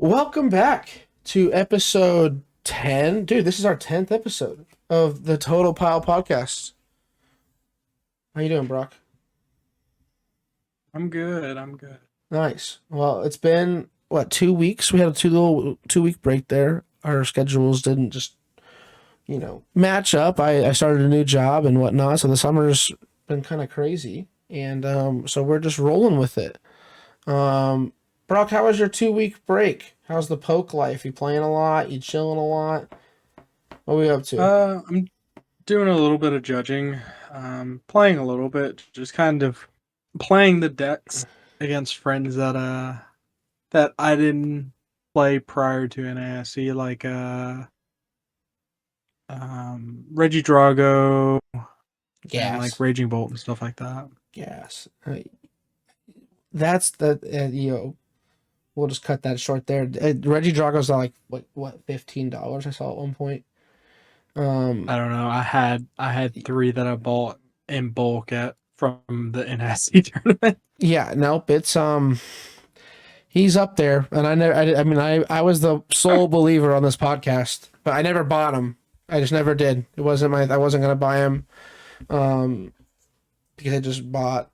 Welcome back to episode 10. Dude, this is our 10th episode of the Total Pile podcast. How you doing, Brock? I'm good. I'm good. Nice. Well, it's been, what, 2 weeks? We had a 2 week break there. Our schedules didn't just, match up. I started a new job and whatnot, so the summer's been kind of crazy. And so we're just rolling with it. Um, Brock, how was your 2 week break? How's the poke life? You playing a lot? You chilling a lot? What are we up to? I'm doing a little bit of judging, playing a little bit, just kind of playing the decks against friends that I didn't play prior to NASC, like Reggie Drago and like Gas. Raging Bolt and stuff like that. Gas. That's the we'll just cut that short there. Reggie Drago's like what $15 I saw at one point. I don't know. I had three that I bought in bulk at from the NASC tournament. Yeah, nope, it's he's up there, and I was the sole believer on this podcast, but I never bought him. I just never did. I wasn't gonna buy him, um, because I just bought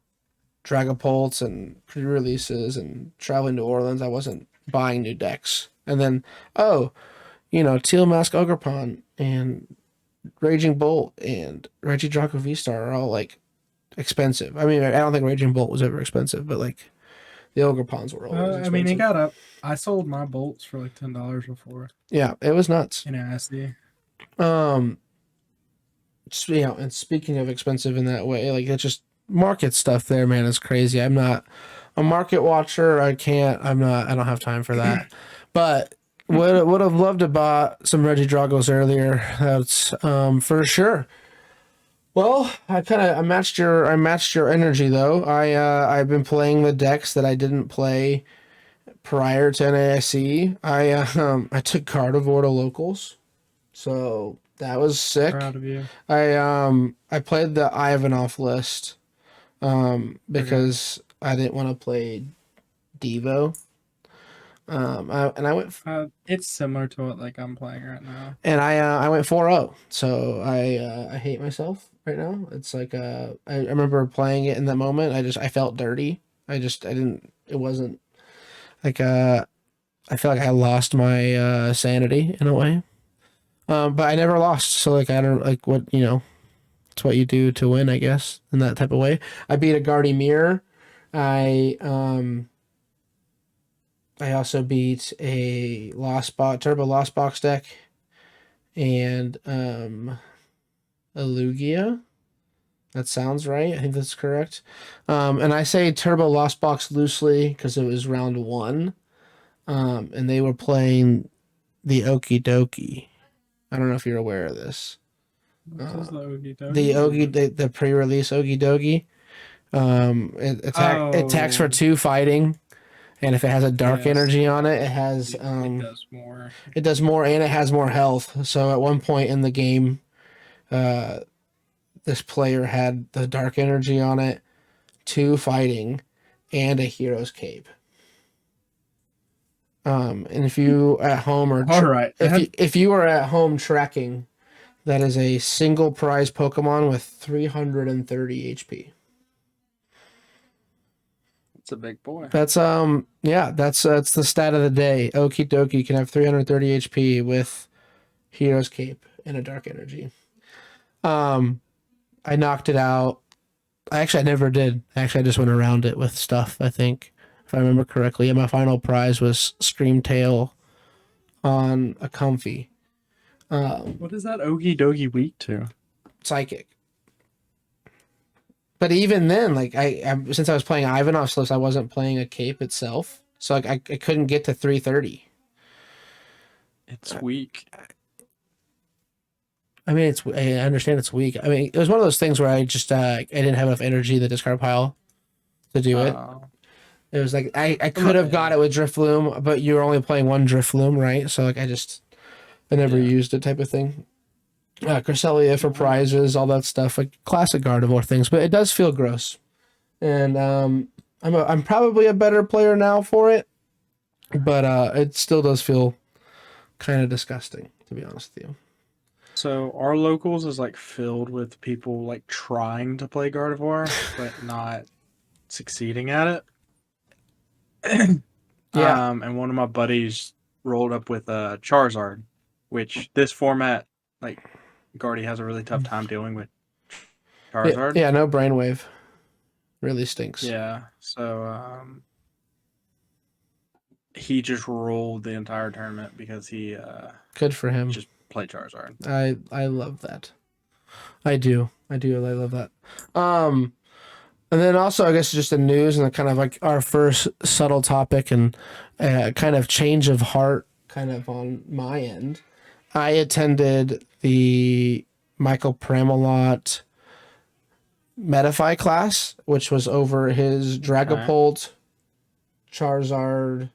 Dragapults and pre-releases and traveling to Orleans. I wasn't buying new decks, and then Teal Mask Ogrepon and Raging Bolt and Reggie Draco V Star are all like expensive. I mean, I don't think Raging Bolt was ever expensive, but like the Ogrepons were always I mean, it expensive. got up. I sold my bolts for like $10 before Yeah, it was nuts. NASC. Um, and speaking of expensive in that way, like it's just market stuff there, man, is crazy. I'm not a market watcher. I can't. I'm not. I don't have time for that. But would have loved to buy some Reggie Dragos earlier. That's for sure. Well, I matched your energy though. I've been playing the decks that I didn't play prior to NASC. I took Carnivore to locals, so that was sick. Proud of you. I played the Ivanov list Okay. because I didn't want to play Devo. And I went It's similar to what like I'm playing right now. and I went 4-0. So I hate myself right now. It's like I remember playing it in that moment. I felt dirty. I didn't it wasn't like I feel like I lost my sanity in a way. But I never lost. So like I don't like what it's what you do to win, I guess, in that type of way. I beat a Guardy Mirror. I also beat a Turbo Lost Box deck and a Lugia. That sounds right. I think that's correct. And I say Turbo Lost Box loosely because it was round one. And they were playing the Okie Dokie. I don't know if you're aware of this. What Uh, is the Ogie the Dogie? Ogie, the pre-release Okie Dokie. It attacks for Oh, two fighting, and if it has a dark yes. energy on it, it has It does more. it does more, and it has more health. So at one point in the game, uh, this player had the dark energy on it, two fighting, and a hero's cape. And if you at home or All right. if you are at home tracking, that is a single prize Pokemon with 330 HP. That's a big boy. That's the stat of the day. Okie dokie can have 330 HP with Hero's Cape and a Dark Energy. Um, I knocked it out. I never did. Actually, I just went around it with stuff, I think, if I remember correctly. And my final prize was Screamtail on a Comfy. What is that Ogie Dogie weak to? Psychic. But even then, like since I was playing Ivanov's list, I wasn't playing a cape itself. So like I couldn't get to 330. It's weak. I mean, I understand it's weak. I mean, it was one of those things where I didn't have enough energy in the discard pile to do it. Uh, It was like I I'm could not, have got it with Drifloom, but you were only playing one Drifloom, right? So like I never yeah. used it type of thing. Cresselia for No. prizes, all that stuff, like classic Gardevoir things, but it does feel gross. And I'm probably a better player now for it. but it still does feel kind of disgusting, to be honest with you. So our locals is like filled with people like trying to play Gardevoir but not succeeding at it. Yeah, And one of my buddies rolled up with a Charizard, which this format, like Guardy has a really tough time dealing with yeah, Charizard. yeah. No brainwave really stinks. Yeah, so he just rolled the entire tournament because he Good for him. just played Charizard. I love that. I do. I do. I love that. Um, and then also, I guess just the news and the kind of like our first subtle topic and kind of change of heart, kind of on my end. I attended the Michael Pramalot Medify class, which was over his Okay. Dragapult, Charizard,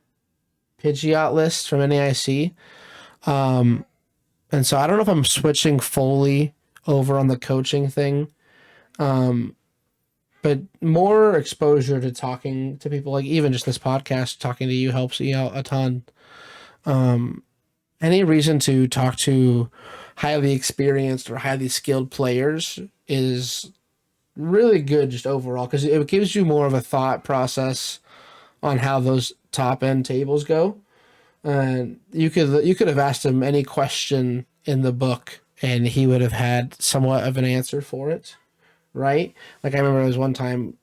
Pidgeot list from NAIC. Um, and so I don't know if I'm switching fully over on the coaching thing. Um, but more exposure to talking to people, like even just this podcast, talking to you helps you out a ton. Um, any reason to talk to highly experienced or highly skilled players is really good just overall because it gives you more of a thought process on how those top end tables go. And you could have asked him any question in the book and he would have had somewhat of an answer for it, right? Like I remember there was one time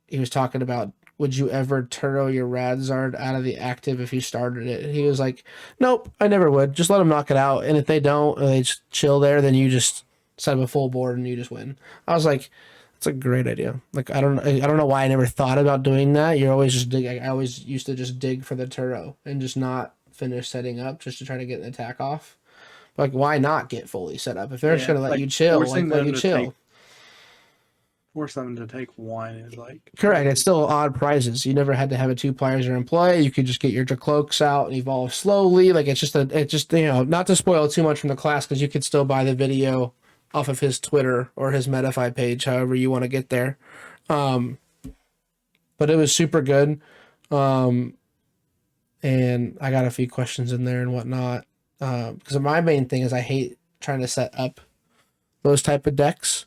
he was talking about would you ever Turo your Radzard out of the active if you started it? He was like, nope, I never would. Just let them knock it out. And if they don't, or they just chill there, then you just set up a full board and you just win. I was like, that's a great idea. Like I don't know why I never thought about doing that. You're always just dig. I always used to just dig for the Turo and just not finish setting up just to try to get an attack off. Like why not get fully set up if they're just Yeah, gonna let like you chill? Like let you chill. force them to take one is like Correct. It's still odd prizes. You never had to have a two players in play. You could just get your cloaks out and evolve slowly. Like it's just not to spoil too much from the class because you could still buy the video off of his Twitter or his Medify page, however you want to get there. Um, but it was super good. Um, and I got a few questions in there and whatnot. Because my main thing is I hate trying to set up those type of decks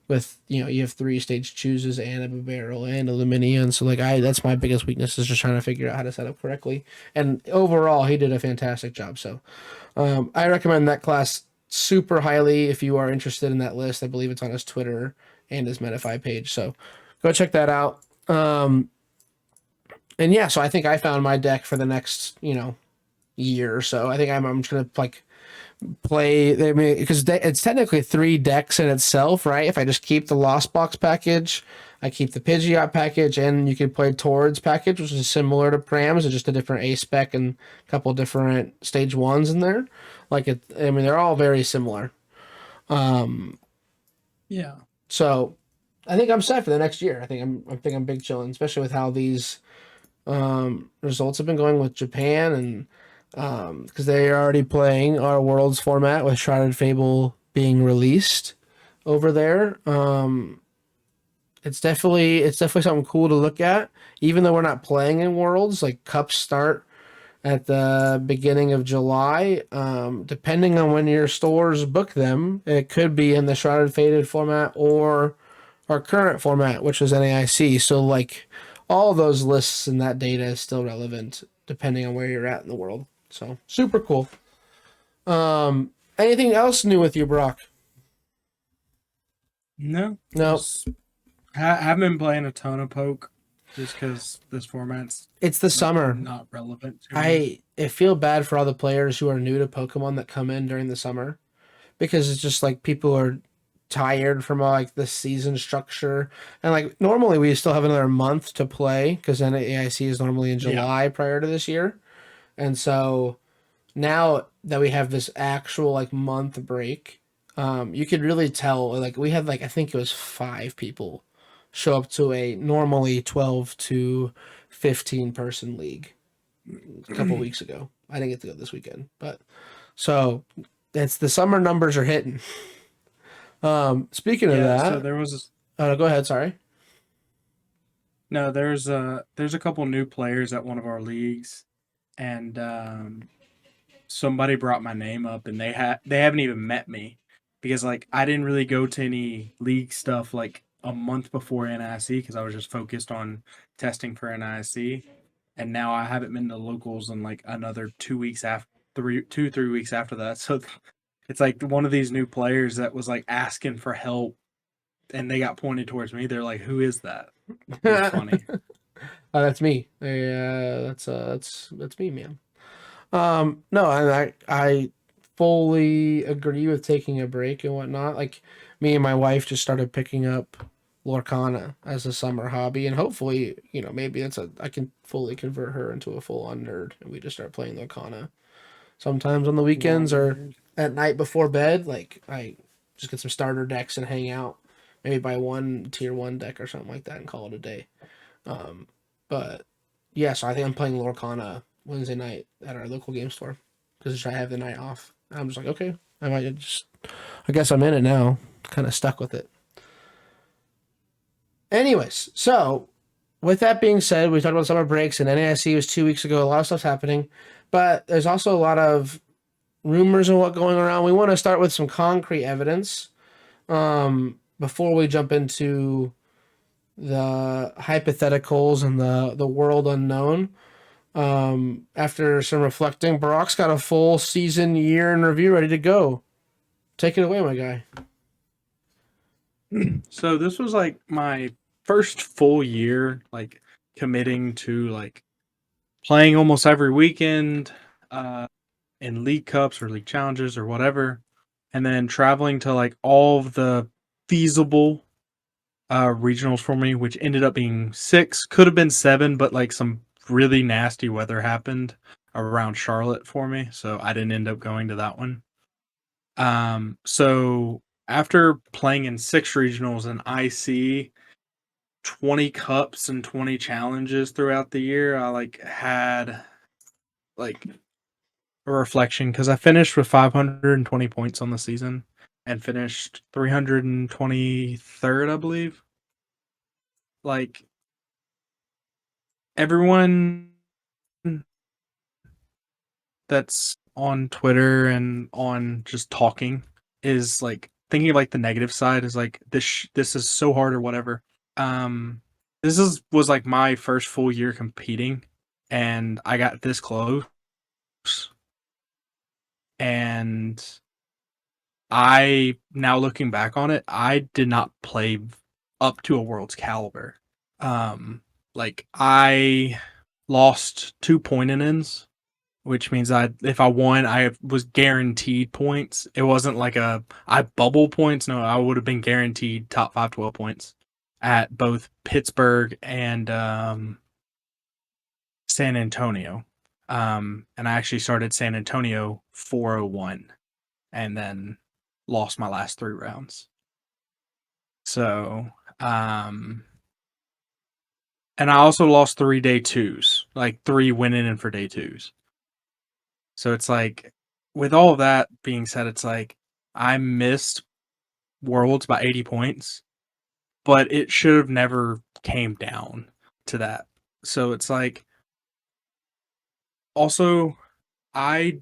with you have three stage chooses and a barrel and a Luminion. So like that's my biggest weakness is just trying to figure out how to set up correctly. And overall, he did a fantastic job. So I recommend that class super highly if you are interested in that list. I believe it's on his Twitter and his Medify page. So go check that out. And yeah, so I think I found my deck for the next year or so. I think I'm just gonna like play. I mean, because it's technically three decks in itself, right? If I just keep the Lost Box package, I keep the Pidgeot package, and you can play Torrid's package, which is similar to Pram's, it's just a different A spec and a couple different stage ones in there. Like it, I mean, they're all very similar. Um, yeah. so I think I'm set for the next year. I think I'm big chilling, especially with how these results have been going with Japan and because they are already playing our Worlds format with Shrouded Fable being released over there. It's definitely something cool to look at. Even though we're not playing in Worlds, like Cups start at the beginning of July. Depending on when your stores book them, it could be in the Shrouded Faded format or our current format, which was NAIC. So like all those lists and that data is still relevant depending on where you're at in the world. So super cool. Anything else new with you, Brock? No, No, just haven't been playing a ton of poke just because this format's it's the like summer. not relevant to me. I feel bad for all the players who are new to Pokemon that come in during the summer because it's just like people are tired from like the season structure and like normally we still have another month to play because NAIC is normally in Yeah. July prior to this year. And so now that we have this actual like month break, you could really tell like we had like I think it was 5 people show up to a normally 12 to 15 person league a couple weeks ago. I didn't get to go this weekend, but so it's the summer numbers are hitting. Speaking of Yeah, so that, there was go ahead. Sorry. no, there's a couple new players at one of our leagues, and somebody brought my name up, and they haven't even met me because like I didn't really go to any league stuff like a month before NIC because I was just focused on testing for NIC, and now I haven't been to locals in like another 2 weeks after 3 weeks after that. So it's like one of these new players that was like asking for help, and they got pointed towards me. They're like, "Who is that?" It was funny. That's me. That's me, man. No, I fully agree with taking a break and whatnot. Like me and my wife just started picking up Lorcana as a summer hobby, and hopefully, maybe I can fully convert her into a full on nerd, and we just start playing Lorcana sometimes on the weekends or Long at night before bed. Like I just get some starter decks and hang out, maybe buy one tier one deck or something like that, and call it a day. Um, but yeah, so I think I'm playing Lorcana Wednesday night at our local game store because I have the night off. I'm just like, okay, I guess I'm in it now. Kind of stuck with it. Anyways, so with that being said, we talked about summer breaks and NAIC was 2 weeks ago. A lot of stuff's happening, but there's also a lot of rumors and what going around. We want to start with some concrete evidence before we jump into the hypotheticals and the world unknown. After some reflecting, Barack's got a full season year in review ready to go. Take it away, my guy. So this was like my first full year, like committing to like playing almost every weekend, uh, in league cups or league challenges or whatever, and then traveling to like all of the feasible regionals for me, which ended up being 6, could have been 7, but like some really nasty weather happened around Charlotte for me, so I didn't end up going to that one. So after playing in 6 regionals and IC 20 cups and 20 challenges throughout the year, I like had like a reflection because I finished with 520 points on the season and finished 323rd, I believe. Like everyone that's on Twitter and on just talking is like thinking of like the negative side is like this is so hard or whatever. Um, this is was like my first full year competing, and I got this close, and I now looking back on it, I did not play up to a world's caliber. Um, like I lost 2 point ins, which means if I won, I was guaranteed points. It wasn't like I bubble points. No, I would have been guaranteed top 5 12 points at both Pittsburgh and San Antonio. And I actually started San Antonio 401 and then lost my last 3 rounds. So, and I also lost 3 day twos, like 3 winning in for day twos. So it's like, with all of that being said, it's like I missed Worlds by 80 points, but it should have never came down to that. So it's like, also, I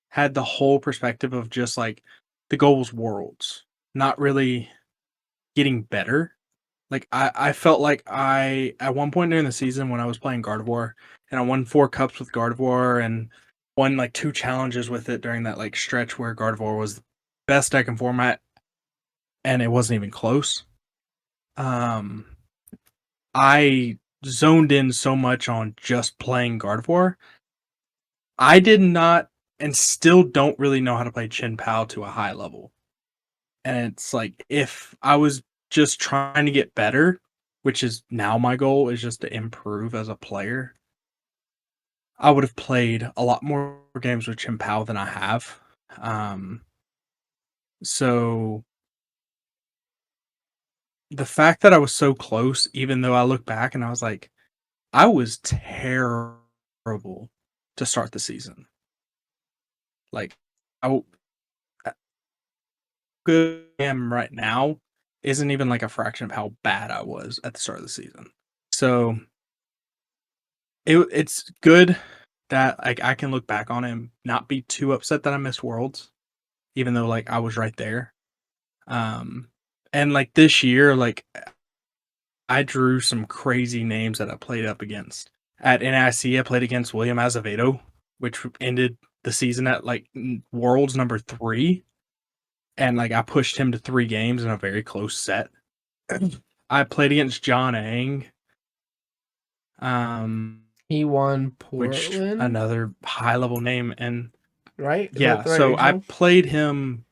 had the whole perspective of just like the goal was Worlds, not really getting better. Like I felt like I at one point during the season when I was playing Gardevoir and I won 4 cups with Gardevoir and won like 2 challenges with it during that like stretch where Gardevoir was the best deck in format and it wasn't even close. Um I zoned in so much on just playing Gardevoir. I did not and still don't really know how to play Chin Pao to a high level. And it's like if I was just trying to get better, which is now my goal is just to improve as a player, I would have played a lot more games with Chin Pao than I have. Um, so the fact that I was so close, even though I look back and I was like, I was terrible to start the season. Like, I good I am right now isn't even like a fraction of how bad I was at the start of the season. So it's good that like I can look back on it and not be too upset that I missed Worlds, even though like I was right there. And like this year, like I drew some crazy names that I played up against. At NIC, I played against William Azevedo, which ended the season at like Worlds number 3, and like I pushed him to 3 games in a very close set. I played against John Ang, He won which Portland, another high level name, and right? Is yeah, that the right so I regional? played him.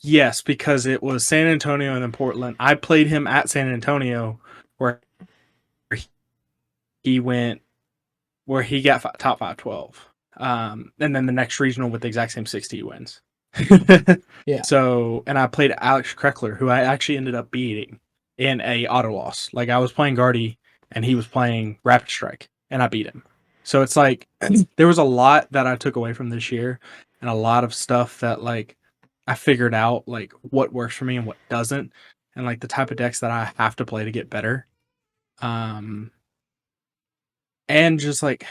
Yes, because it was San Antonio and then Portland. I played him at San Antonio, where he went, where he got top 512. And then the next regional with the exact same 60 wins. Yeah. So, and I played Alex Kreckler, who I actually ended up beating in a auto loss. Like I was playing Guardy and he was playing Rapid Strike, and I beat him. So it's like there was a lot that I took away from this year, and a lot of stuff that like I figured out like what works for me and what doesn't, and like the type of decks that I have to play to get better. And just like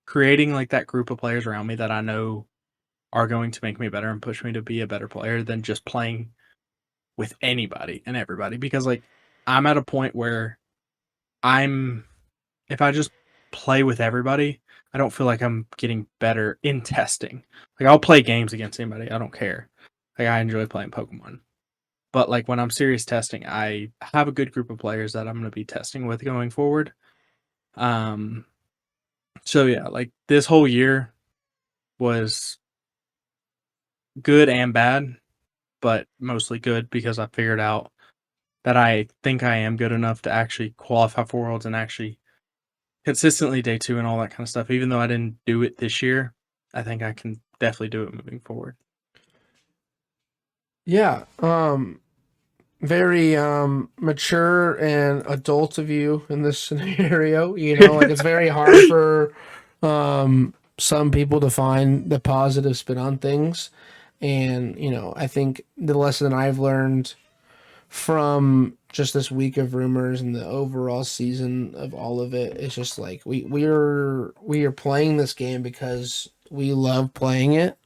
creating like that group of players around me that I know are going to make me better and push me to be a better player than just playing with anybody and everybody, because like I'm at a point where I'm if I just play with everybody, I don't feel like I'm getting better in testing. Like I'll play games against anybody, I don't care. Like I enjoy playing Pokemon. But like when I'm serious testing, I have a good group of players that I'm going to be testing with going forward. Um so yeah, like this whole year was good and bad, but mostly good because I figured out that I think I am good enough to actually qualify for Worlds and actually consistently day 2 and all that kind of stuff. Even though I didn't do it this year, I think I can definitely do it moving forward. Yeah. Very mature and adult of you in this scenario. Like it's very hard for some people to find the positive spin on things. And, I think the lesson I've learned from just this week of rumors and the overall season of all of it is just like we are playing this game because we love playing it,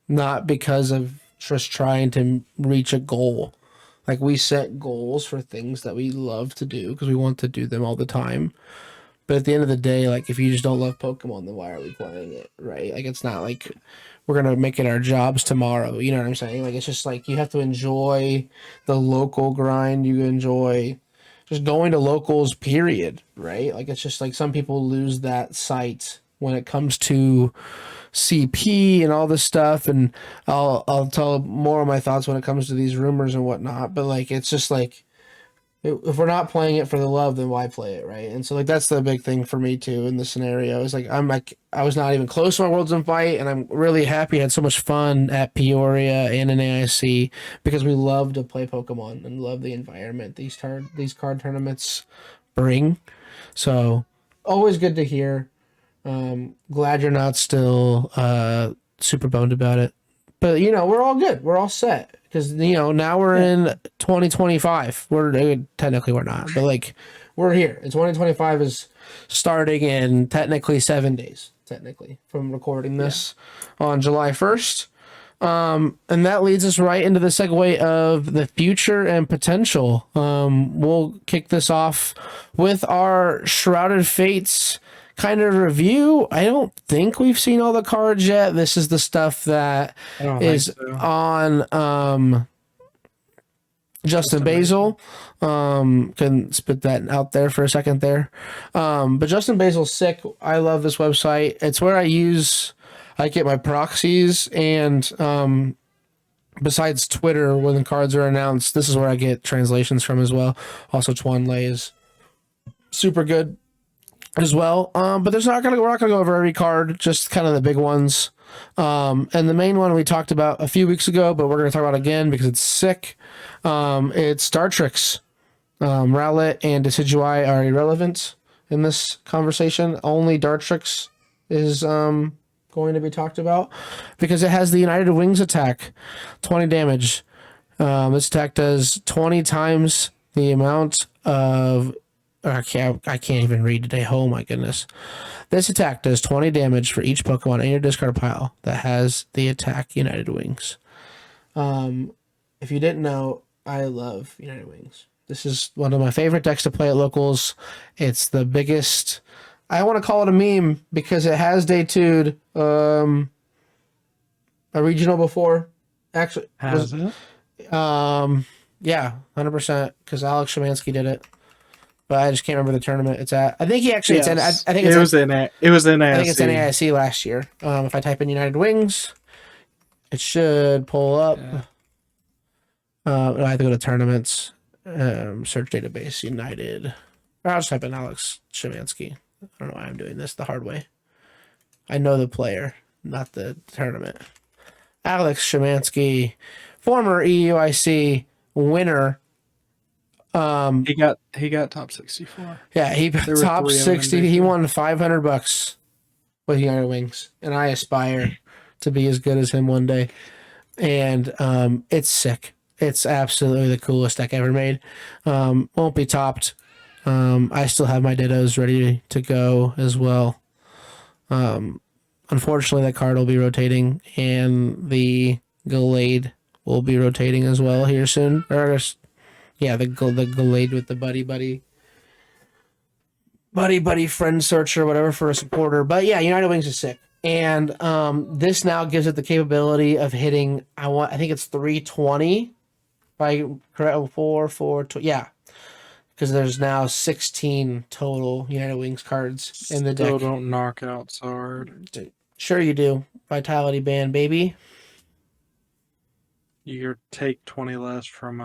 not because of just trying to reach a goal. Like we set goals for things that we love to do because we want to do them all the time. But at the end of the day, like if you just don't love Pokemon, then why are we playing it, right? Like it's not like we're gonna make it our jobs tomorrow. You know what I'm saying? Like it's just like you have to enjoy the local grind. You enjoy just going to locals, period, right? Like it's just like some people lose that sight when it comes to CP and all this stuff, and I'll tell more of my thoughts when it comes to these rumors and whatnot. But like it's just like if we're not playing it for the love, then why play it, right? And so like that's the big thing for me too in this scenario. Is like I was not even close to my Worlds in Fight, and I'm really happy. I had so much fun at Peoria and in AIC because we love to play Pokemon and love the environment these card tournaments bring. So always good to hear. Glad you're not still super boned about it. But we're all good. We're all set because now we're Yeah. in 2025. Technically we're not, but like we're here. And 2025 is starting in technically 7 days, technically from recording Yeah. this on July 1st. And that leads us right into the segue of the future and potential. We'll kick this off with our Shrouded Fates kind of review. I don't think we've seen all the cards yet. This is the stuff that I don't think is so. on Justin Justin Basil. Can spit that out there for a second there. But Justin Basil's sick. I love this website. It's where I get my proxies, and besides Twitter, when the cards are announced, this is where I get translations from as well. Also, Tuan Lei is super good as well. But we're not gonna go over every card, just kind of the big ones. And the main one we talked about a few weeks ago, but we're gonna talk about again because it's sick. It's Star Tricks. Rowlet and Decidueye are irrelevant in this conversation. Only Dartrix is going to be talked about because it has the United Wings attack, 20 damage. This attack does 20 times the amount of I can't even read today. Oh my goodness. This attack does 20 damage for each Pokemon in your discard pile that has the attack United Wings. If you didn't know, I love United Wings. This is one of my favorite decks to play at locals. It's the biggest. I want to call it a meme because it has day 2'd a regional before. Actually, Has it? yeah, 100% because Alex Shemansky did it. But I just can't remember the tournament it's at. I think he actually it's in. I Yes. think It it's was in it. It was in I think it's ASC. NAIC last year. If I type in United Wings, it should pull up. Yeah. I have to go to tournaments, search database, United. Or I'll just type in Alex Shemansky. I don't know why I'm doing this the hard way. I know the player, not the tournament. Alex Shemansky, former EUIC winner. He got top 64. Yeah, he There were top 3 of them in 60. day He 2. won $500 with United Wings, and I aspire to be as good as him one day. And it's sick. It's absolutely the coolest deck ever made. Won't be topped. I still have my Dittos ready to go as well. Unfortunately, that card will be rotating, and the Gallade will be rotating as well here soon. Or, yeah, the Gallade with the buddy friend searcher, whatever, for a supporter. But yeah, United Wings is sick. And this now gives it the capability of hitting. I think it's 320. If I correct, 4, yeah, because there's now 16 total United Wings cards in the Still deck. don't knock out so hard. Sure you do. Vitality Band, baby. You take 20 less from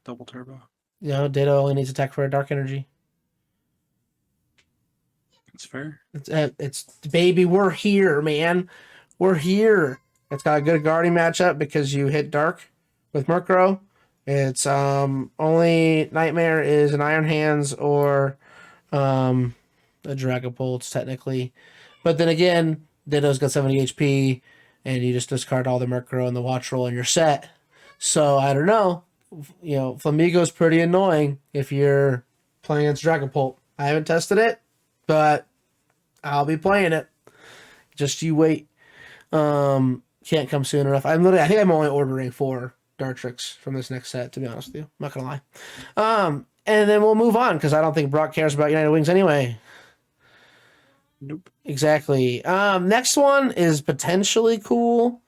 double turbo. You know, Ditto only needs attack for a Dark Energy. It's fair. It's baby. We're here, man. We're here. It's got a good guarding matchup because you hit Dark with Murkrow. It's only Nightmare is an Iron Hands or a Dragapult technically, but then again, Ditto's got 70 HP, and you just discard all the Murkrow and the Watch Roll, and you're set. So I don't know. You know, Flamigo's pretty annoying if you're playing against Dragapult. I haven't tested it, but I'll be playing it. Just you wait. Can't come soon enough. I think I'm only ordering 4 Dartrix from this next set, to be honest with you. I'm not gonna lie. And then we'll move on because I don't think Brock cares about United Wings anyway. Nope. Exactly. Next one is potentially cool.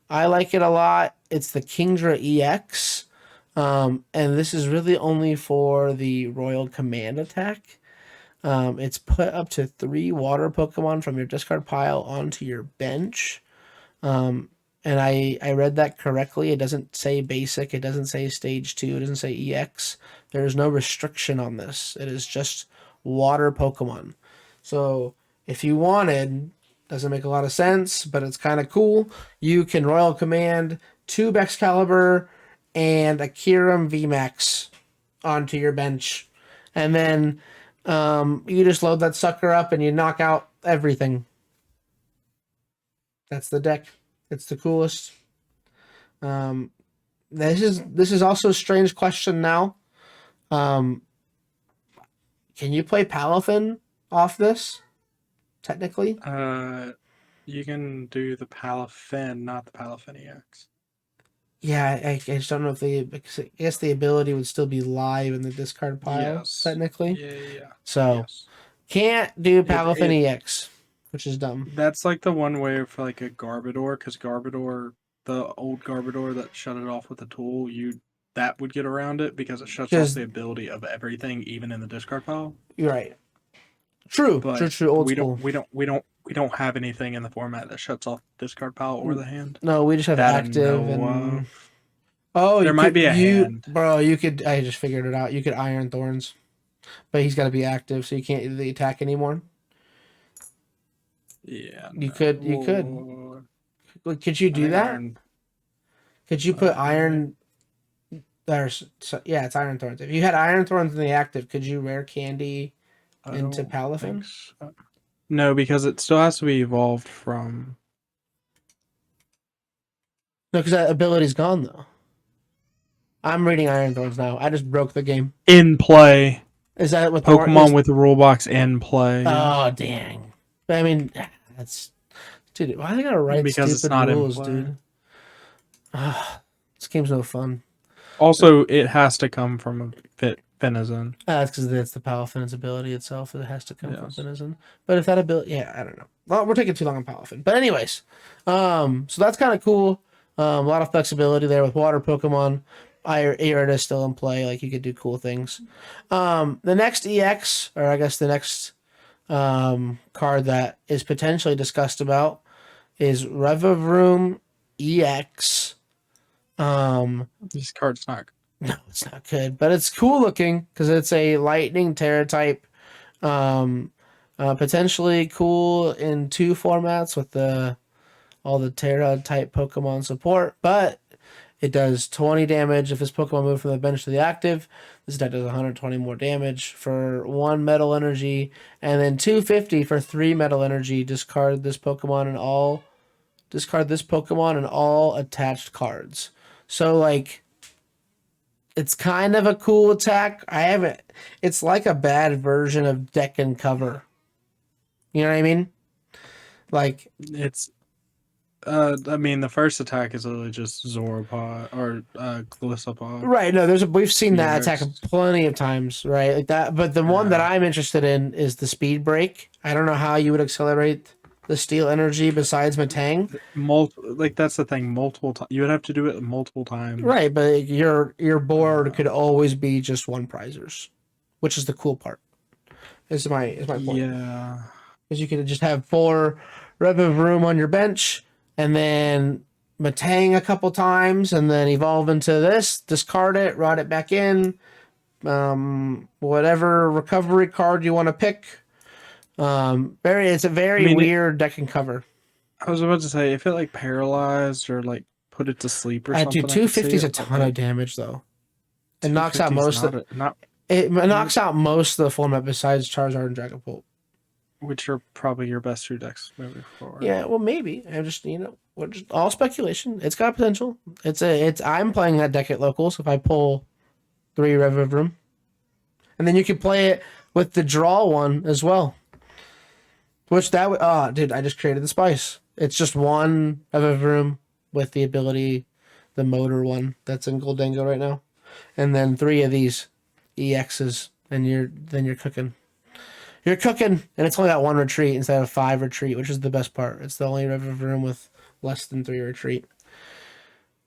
I like it a lot. It's the Kingdra EX. And this is really only for the Royal Command attack. It's put up to 3 water Pokemon from your discard pile onto your bench. And I read that correctly. It doesn't say basic. It doesn't say stage 2. It doesn't say EX. There's no restriction on this. It is just water Pokemon. So if you wanted, doesn't make a lot of sense, but it's kind of cool. You can Royal Command 2 Excalibur and a Kyurem VMAX onto your bench. And then you just load that sucker up and you knock out everything. That's the deck. It's the coolest. This is also a strange question now. Can you play Palafin off this? Technically? You can do the Palafin, not the Palafin EX. Yeah, I just don't know if I guess the ability would still be live in the discard pile, Yes. technically. Yeah. So, Yes. can't do Palafin EX, which is dumb. That's like the one way for like a Garbodor, because Garbodor, the old Garbodor that shut it off with a tool, that would get around it because it shuts off the ability of everything, even in the discard pile. You're right. True. But True. Old school. We don't have anything in the format that shuts off the discard pile or the hand. No, we just have That active and. Oh, there might be a hand. Bro, you could. I just figured it out. You could Iron Thorns, but he's got to be active, so you can't do the attack anymore. Yeah, you could. Could you do that? Could you put Iron? Yeah, it's Iron Thorns. If you had Iron Thorns in the active, could you rare Candy into Palafin? So. No, because it still has to be evolved from. No, because that ability's gone though. I'm reading Iron Thorns now. I just broke the game. In play. Is that what the Pokemon with the rule box in play. Yeah. Oh dang! I mean, that's dude. Why they gotta write Because it's stupid not in rules, play. dude? Ah, this game's no fun. Also, it has to come from a Finizen. That's because that's the Palaffin's ability itself. It has to come from Yes. Finizen. But if that ability, yeah, I don't know. Well, we're taking too long on Palafin. But anyways, so that's kind of cool. A lot of flexibility there with water Pokemon. Arid is still in play. Like you could do cool things. The next EX, or I guess the next card that is potentially discussed about is Revavroom EX. This card's not. No, it's not good, but it's cool looking because it's a Lightning Terra type. Um, Potentially cool in 2 formats with all the Terra type Pokemon support, but it does 20 damage if this Pokemon moves from the bench to the active. This deck does 120 more damage for 1 Metal Energy, and then 250 for 3 Metal Energy. Discard this Pokemon and all attached cards. So like it's kind of a cool attack. It's like a bad version of deck and cover. You know what I mean? Like It's. I mean, the first attack is literally just Zoropod or Glisopod. right, no, we've seen that attack EX. plenty of times, right? Like that, but the one that Yeah. I'm interested in is the speed break. I don't know how you would accelerate the steel energy besides Matang. Like that's the thing. Multiple times. You would have to do it multiple times. Right, but your board could always be just one prizers, which is the cool part. Is my point. Yeah. Because you could just have 4 Revavroom on your bench, and then Matang a couple times, and then evolve into this, discard it, rot it back in, whatever recovery card you want to pick. It's a very weird deck and cover. I was about to say if it like paralyzed or like put it to sleep or I something. do 250 is a ton of damage though. It knocks out most of it knocks out most of the format besides Charizard and Dragapult. Which are probably your best 2 decks moving forward. Yeah, well, maybe. I'm just, we're just all speculation. It's got potential. I'm playing that deck at locals if I pull 3 Revavroom. And then you can play it with the draw one as well. Which that would, oh, dude, I just created the spice. It's just 1 Revavroom with the ability, the motor one that's in Goldango right now. And then 3 of these EXs, and you're cooking. You're cooking, and it's only got 1 retreat instead of 5 retreat, which is the best part. It's the only Revavroom with less than 3 retreat.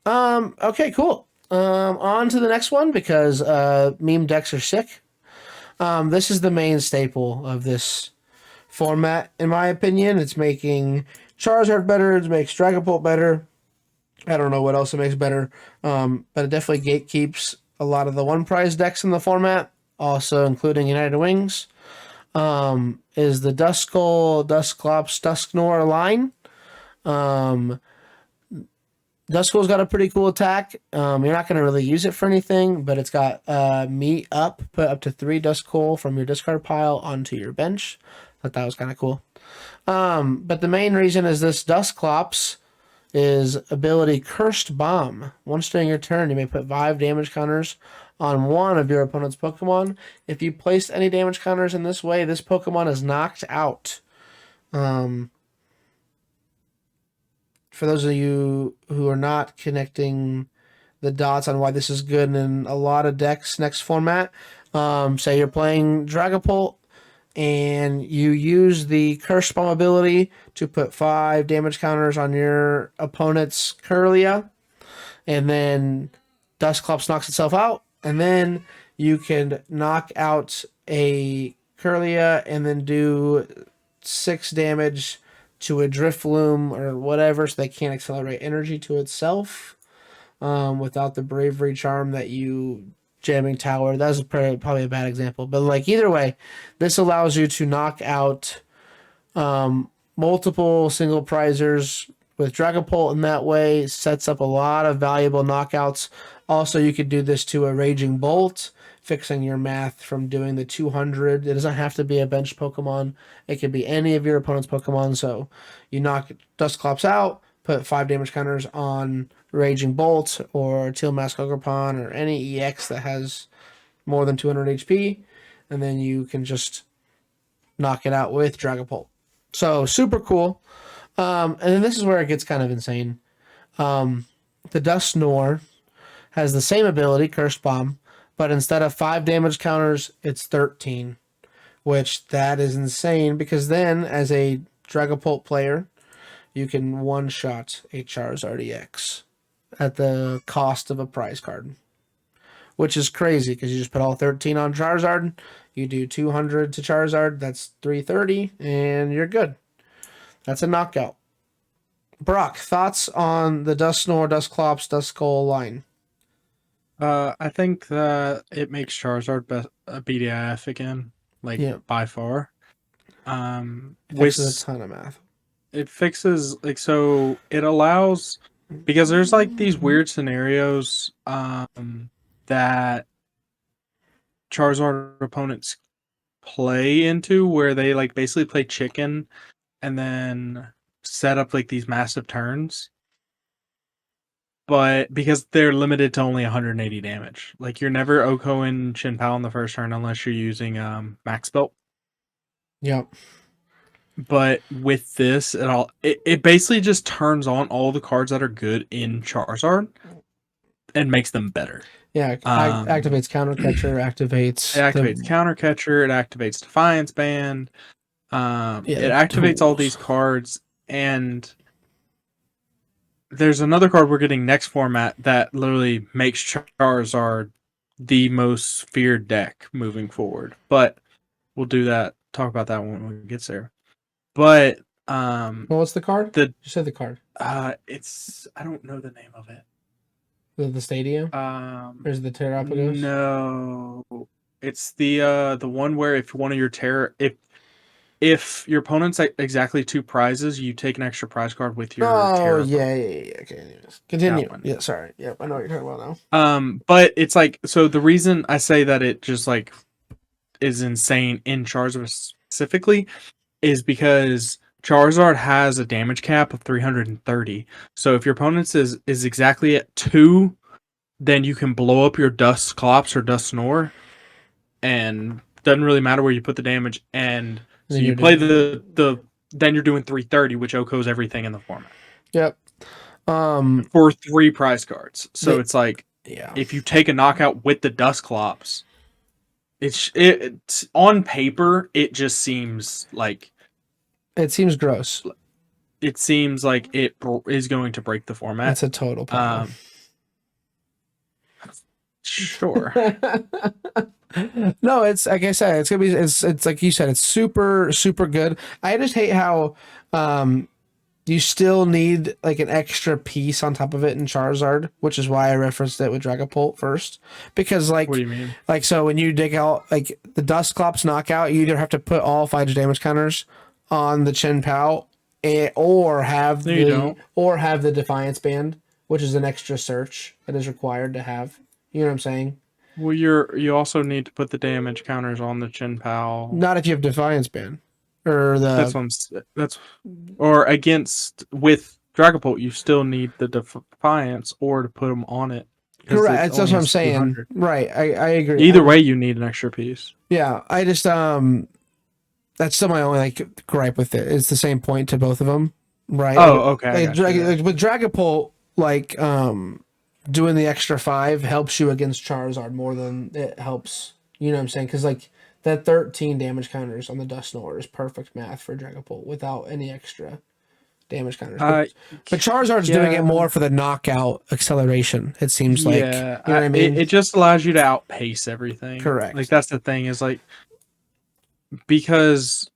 Okay, cool. On to the next one because meme decks are sick. This is the main staple of this format, in my opinion. It's making Charizard better. It makes Dragapult better. I don't know what else it makes better, but it definitely gatekeeps a lot of the 1 prize decks in the format, also including United Wings. Is the Duskull, Dusclops, Dusknoir line. Duskull's got a pretty cool attack. You're not going to really use it for anything, but it's got meet up, put up to 3 Duskull from your discard pile onto your bench. Thought that was kind of cool. But the main reason is this Dusclops is ability Cursed Bomb. Once during your turn, you may put 5 damage counters on 1 of your opponent's Pokemon. If you place any damage counters in this way, this Pokemon is knocked out. For those of you who are not connecting the dots on why this is good in a lot of decks next format, say you're playing Dragapult and you use the Curse Bomb ability to put 5 damage counters on your opponent's Kirlia, and then Dusclops knocks itself out, and then you can knock out a Kirlia and then do 6 damage to a Drifloom or whatever, so they can't accelerate energy to itself without the Bravery Charm that you jamming Tower. That was probably a bad example, but like either way, this allows you to knock out multiple single prizers with Dragapult in that way. Sets up a lot of valuable knockouts. Also, you could do this to a Raging Bolt, fixing your math from doing the 200. It doesn't have to be a bench Pokemon. It could be any of your opponent's Pokemon. So you knock Dusclops out, put 5 damage counters on Raging Bolt or Teal Mask Ogerpon or any EX that has more than 200 HP. and then you can just knock it out with Dragapult. So super cool. And then this is where it gets kind of insane. The Dusknoir has the same ability, Cursed Bomb, but instead of 5 damage counters, it's 13, which that is insane because then as a Dragapult player, you can one-shot a Charizard EX at the cost of a prize card, which is crazy because you just put all 13 on Charizard, you do 200 to Charizard, that's 330, and you're good. That's a knockout. Brock, thoughts on the Dusknoir, Dusclops, Duskull line? I think that it makes Charizard a BDIF again, like Yeah. by far. Fixes a ton of math. It fixes so it allows, because there's like these weird scenarios that Charizard opponents play into where they like basically play chicken and then set up like these massive turns. But because they're limited to only 180 damage, like you're never OHKOing Chin-Pao in the first turn unless you're using Max Belt. Yep. But with this, it basically just turns on all the cards that are good in Charizard and makes them better. Yeah, activates Counter Catcher, activates... It activates Counter Catcher, it activates Defiance Band, it activates all these cards, and there's another card we're getting next format that literally makes Charizard the most feared deck moving forward. But we'll talk about that when we get there. But well, what's the card? You said the card. It's, I don't know the name of it. The stadium? Or is it the Terrapagos? No. It's the one where if one of your if your opponent's exactly 2 prizes, you take an extra prize card with your Terra. Yeah. Okay, continue. Yeah, sorry. Yep, I know what you're talking about now. But it's like, so the reason I say that it just like is insane in Charizard specifically is because Charizard has a damage cap of 330. So if your opponent's is exactly at 2, then you can blow up your Dusclops or Dusknoir, and doesn't really matter where you put the damage. And so you play then you're doing 330, which OHKOs everything in the format. Yep. For 3 prize cards. So it's like, if you take a knockout with the Dusclops, it's on paper, it just seems like... It seems gross. It seems like it is going to break the format. It's a total problem. Sure. No, it's like I said, it's gonna be it's like you said, it's super, super good. I just hate how you still need like an extra piece on top of it in Charizard, which is why I referenced it with Dragapult first. Because like, what do you mean? Like, so when you dig out like the Dusclops knockout, you either have to put all 5 damage counters on the Chin-Pao, or have the Defiance Band, which is an extra search that is required to have. You know what I'm saying? Well, you also need to put the damage counters on the Chin-Pao. Not if you have Defiance Band, or the or against with Dragapult, you still need the Defiance or to put them on it. Correct. That's what I'm saying. 200. Right. I agree. Either way, you need an extra piece. Yeah. I just that's still my only like gripe with it. It's the same point to both of them, right? Oh, okay. Like with Dragapult, like doing the extra 5 helps you against Charizard more than it helps. You know what I'm saying? Because like that 13 damage counters on the Dusknoir is perfect math for Dragapult without any extra damage counters. But Charizard's doing it more for the knockout acceleration. It seems like. You know what I mean? It just allows you to outpace everything. Correct. Like that's the thing, is like, because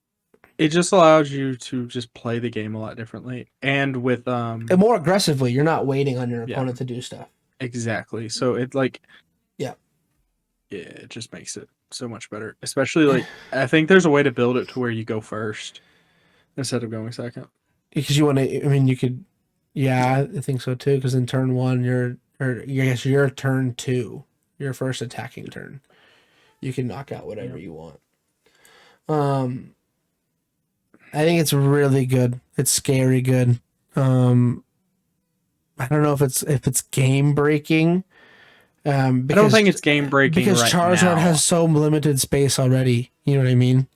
it just allows you to just play the game a lot differently and with and more aggressively. You're not waiting on your opponent to do stuff. Exactly. So it like it just makes it so much better. Especially like I think there's a way to build it to where you go first instead of going second. Because you want to, I mean, you could, I think so too. Because in turn 1, your turn 2, your first attacking turn, you can knock out whatever you want. I think it's really good. It's scary good. I don't know if it's game breaking. I don't think it's game breaking because right Charizard now. has so limited space already. You know what I mean?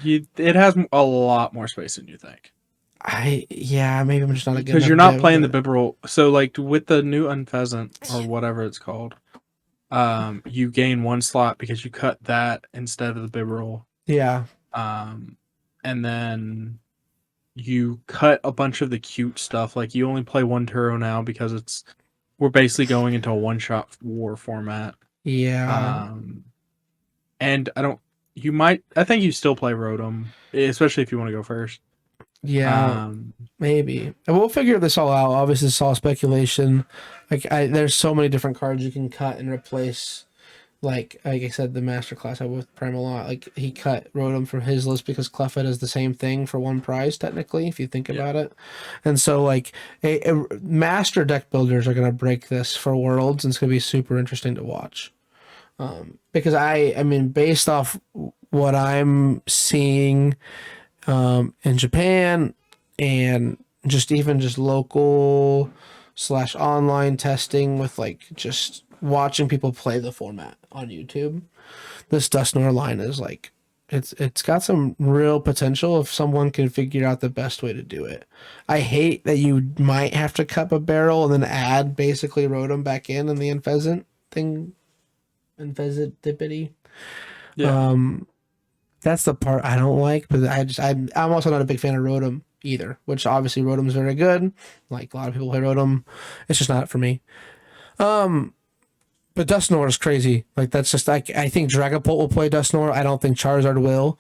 It has a lot more space than you think. Maybe I'm just not a good Because enough you're not dev playing the with it. Bibarel. So like with the new Unpheasant or whatever it's called, you gain 1 slot because you cut that instead of the Bibarel. Yeah. And then you cut a bunch of the cute stuff. Like you only play 1 Turo now because we're basically going into a one-shot war format. Yeah. And I think you still play Rotom, especially if you want to go first. Yeah. Maybe. And we'll figure this all out. Obviously, it's all speculation. There's so many different cards you can cut and replace. Like I said, the master class I with Prime a lot. Like he cut Rotom from his list because Cleffa does the same thing for 1 prize, technically, if you think about it. And so like master deck builders are gonna break this for Worlds, and it's gonna be super interesting to watch. Because I mean, based off what I'm seeing in Japan and just local / online testing with like just watching people play the format on YouTube. This Dusknoir line is like it's got some real potential if someone can figure out the best way to do it. I hate that you might have to cup a barrel and then add basically Rotom back in the Unpheasant thing. Unpheasant dippity. Yeah. That's the part I don't like, but I'm also not a big fan of Rotom either, which obviously Rotom's very good. Like a lot of people play Rotom. It's just not for me. But Dusknoir is crazy. Like that's just like I think Dragapult will play Dusknoir. I don't think Charizard will.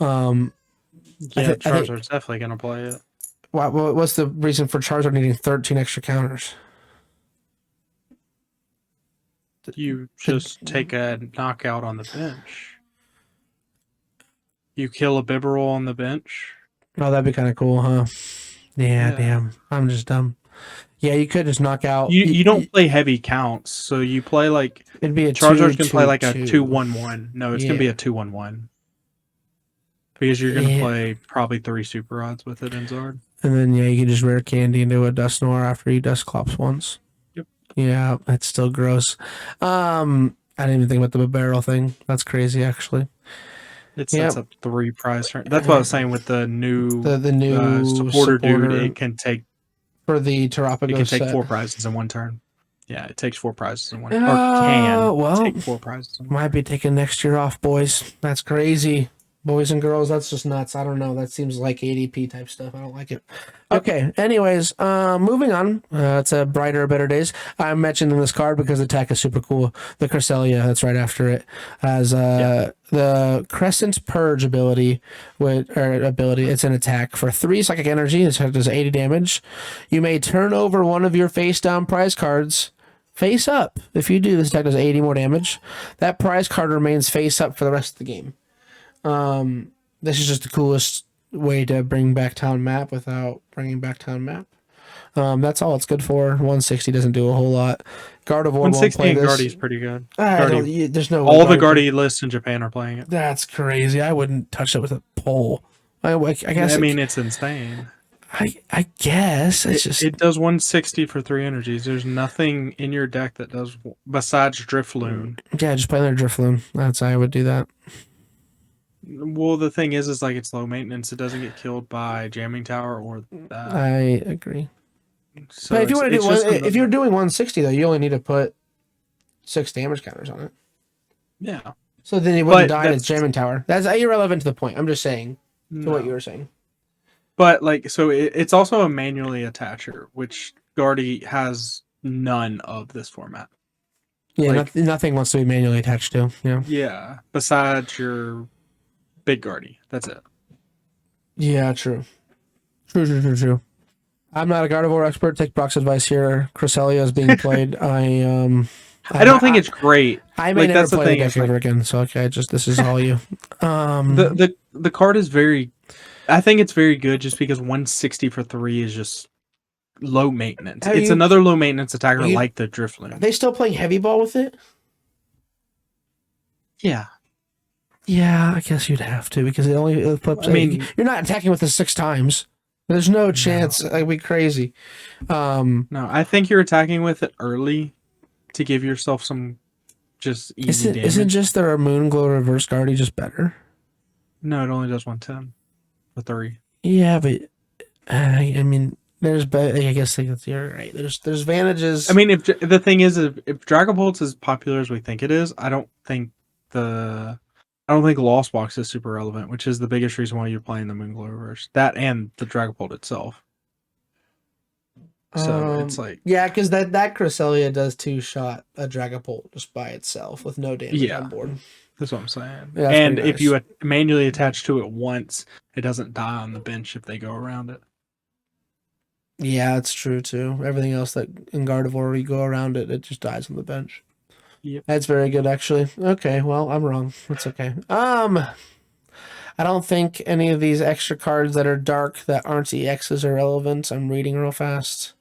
Charizard's definitely gonna play it. What's the reason for Charizard needing 13 extra counters? You just take a knockout on the bench. You kill a Bibarel on the bench. Oh, that'd be kind of cool, huh? Yeah, Yeah. damn. I'm just dumb. Yeah, you could just knock out. You don't play heavy counts, so you play like it'd be a Charizard 2, can play like 2, a 2. 2/1/1. No, it's gonna be a 2/1/1 because you're gonna play probably 3 super rods with it in Zard. And then you can just rare candy into a Dusknoir after you Dusclops once. Yep. Yeah, that's still gross. I didn't even think about the barrel thing. That's crazy, actually. It sets up 3 prize turns. That's what I was saying with the new the new supporter dude. It can take for the Terapagos. It can take 4 prizes in 1 turn. Yeah, it takes 4 prizes in 1 turn. Or can take 4 prizes in 1 might be taking next year off, boys. That's crazy. Boys and girls, that's just nuts. I don't know. That seems like ADP type stuff. I don't like it. Okay. Anyways, moving on. It's a brighter, better days. I'm mentioning this card because the attack is super cool. The Cresselia, that's right after it, has the Crescent's Purge ability. It's an attack for 3 psychic energy. It does 80 damage. You may turn over one of your face down prize cards face up. If you do, this attack does 80 more damage. That prize card remains face up for the rest of the game. This is just the coolest way to bring back Town Map without bringing back Town Map. That's all it's good for. 160 doesn't do a whole lot. Gardevoir won't play this. 160 and Guardy's pretty good. There's no all the Guardy lists in Japan are playing it. That's crazy. I wouldn't touch it with a pole. I guess. I mean, it's insane. I guess it does 160 for 3 energies. There's nothing in your deck that does besides Drifloon. Yeah, just play their Drifloon. That's how I would do that. Well, the thing is like it's low maintenance. It doesn't get killed by Jamming Tower or that. I agree. So but if you want to do if you're doing 160 though, you only need to put 6 damage counters on it. Yeah. So then it wouldn't die in its Jamming Tower. That's irrelevant to the point. I'm just saying to what you were saying. But like, so it's also a manually attacher, which Guardy has none of this format. Yeah, like, nothing wants to be manually attached to. Yeah. Yeah. Besides your big Guardy. That's it. Yeah, true. True. I'm not a Gardevoir expert. Take Brock's advice here. Cresselia is being played. I don't think it's great. I may never play the deck ever again, so okay, this is all you. The card is I think it's very good just because 160 for 3 is just low maintenance. It's another low maintenance attacker like the Drifloon. Are they still playing Heavy Ball with it? Yeah. Yeah, I guess you'd have to because it only flips. I mean, you're not attacking with it 6 times. There's no chance. That'd be crazy. No, I think you're attacking with it early to give yourself some just easy Isn't damage. isn't just the Moon Glow Reverse Guardy just better? No, it only does 110 for 3. Yeah, but I mean, there's I guess you're right. There's advantages. I mean, if the thing is, if Dragapult's as popular as we think it is, I don't think Lost Box is super relevant, which is the biggest reason why you're playing the Moonglow Reverse. That and the Dragapult itself. So it's like, yeah, because that Cresselia does 2-shot a Dragapult just by itself with no damage on board. That's what I'm saying. Yeah, and nice. if you manually attach to it once, it doesn't die on the bench if they go around it. Yeah, that's true too. Everything else that in Gardevoir you go around it, it just dies on the bench. Yep. That's very good actually. Okay, well, I'm wrong. That's okay. I don't think any of these extra cards that are dark that aren't EXs are relevant. I'm reading real fast.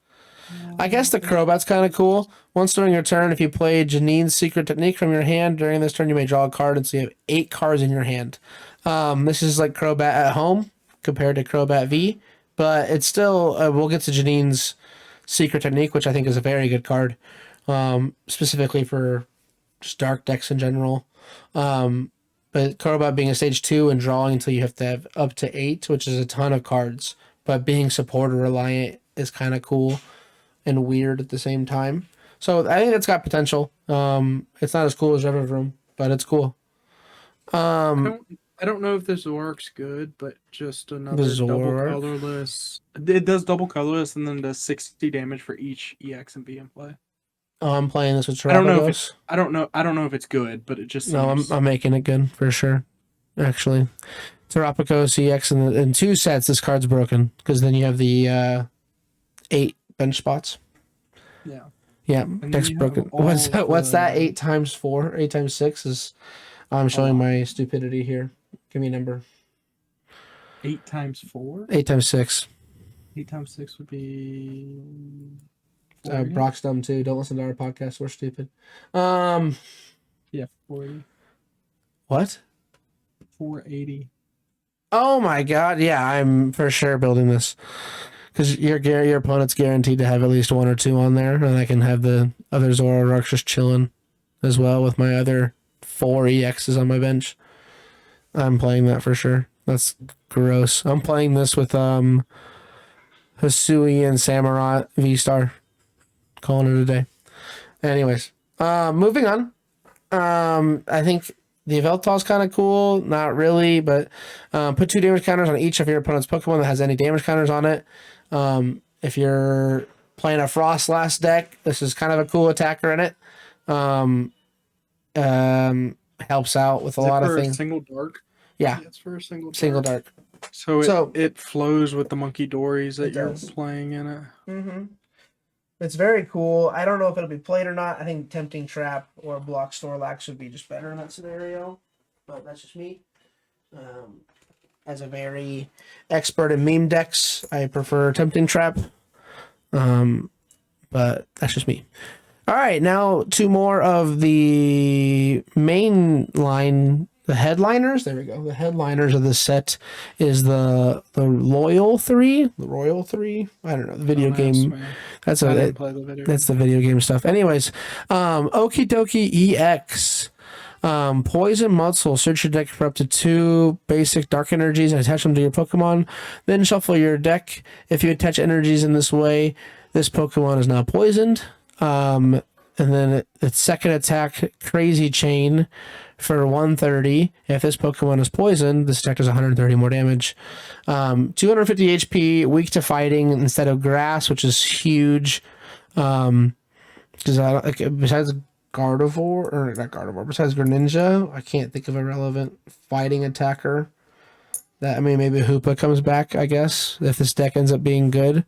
I guess the Crobat's kind of cool. Once during your turn, if you play Janine's Secret Technique from your hand, during this turn you may draw a card, and so you have 8 cards in your hand. This is like Crobat at home compared to Crobat V, but it's still, we'll get to Janine's Secret Technique, which I think is a very good card, specifically for just dark decks in general. But Crobat being a stage 2 and drawing until you have to have up to 8, which is a ton of cards, but being supporter reliant is kind of cool and weird at the same time. So I think it's got potential. It's not as cool as Revavroom, but it's cool. I don't know if this works good, but just another double colorless. It does double colorless and then does 60 damage for each EX and V in play. Oh, I'm playing this with Terapagos. I don't know if it's good, but it just seems... No, I'm making it good for sure. Actually, Terapagos EX in 2 sets. This card's broken because then you have the 8 bench spots. Yeah, deck's broken. What's that? 8 times 4, 8 times 6 is. I'm showing my stupidity here. Give me a number. 8 times 4. 8 times 6. 8 times 6 would be. Brock's dumb too. Don't listen to our podcast. We're stupid. Yeah, 480. What? 480. Oh my god! Yeah, I'm for sure building this because your opponent's guaranteed to have at least 1 or 2 on there, and I can have the other Zoroarks just chilling as well with my other 4 EXs on my bench. I'm playing that for sure. That's gross. I'm playing this with Hisui and Samurott V-Star. Calling it a day. Anyways, moving on. I think the Yveltal is kind of cool. Not really, but put 2 damage counters on each of your opponent's Pokemon that has any damage counters on it. If you're playing a Frostlass deck, this is kind of a cool attacker in it. Helps out with a lot of things. Single dark? Yeah. It's for a single dark. So it flows with the Monkey Dories that you're playing in it. Mm-hmm. It's very cool. I don't know if it'll be played or not. I think Tempting Trap or Block Snorlax would be just better in that scenario. But that's just me. As a very expert in meme decks, I prefer Tempting Trap. But that's just me. All right, now 2 more of the main line, the headliners. There we go. The headliners of the set is the Royal 3. The Royal 3. I don't know. The video game. That's the video game stuff. Anyways, Okie Dokie EX. Poison Mudsole. Search your deck for up to 2 basic dark energies and attach them to your Pokemon. Then shuffle your deck. If you attach energies in this way, this Pokemon is now poisoned. And then its second attack, Crazy Chain, for 130. If this Pokemon is poisoned, this attack does 130 more damage. 250 HP, weak to fighting instead of grass, which is huge. Because besides Gardevoir, or not Gardevoir, besides Greninja, I can't think of a relevant fighting attacker. Maybe Hoopa comes back, I guess, if this deck ends up being good.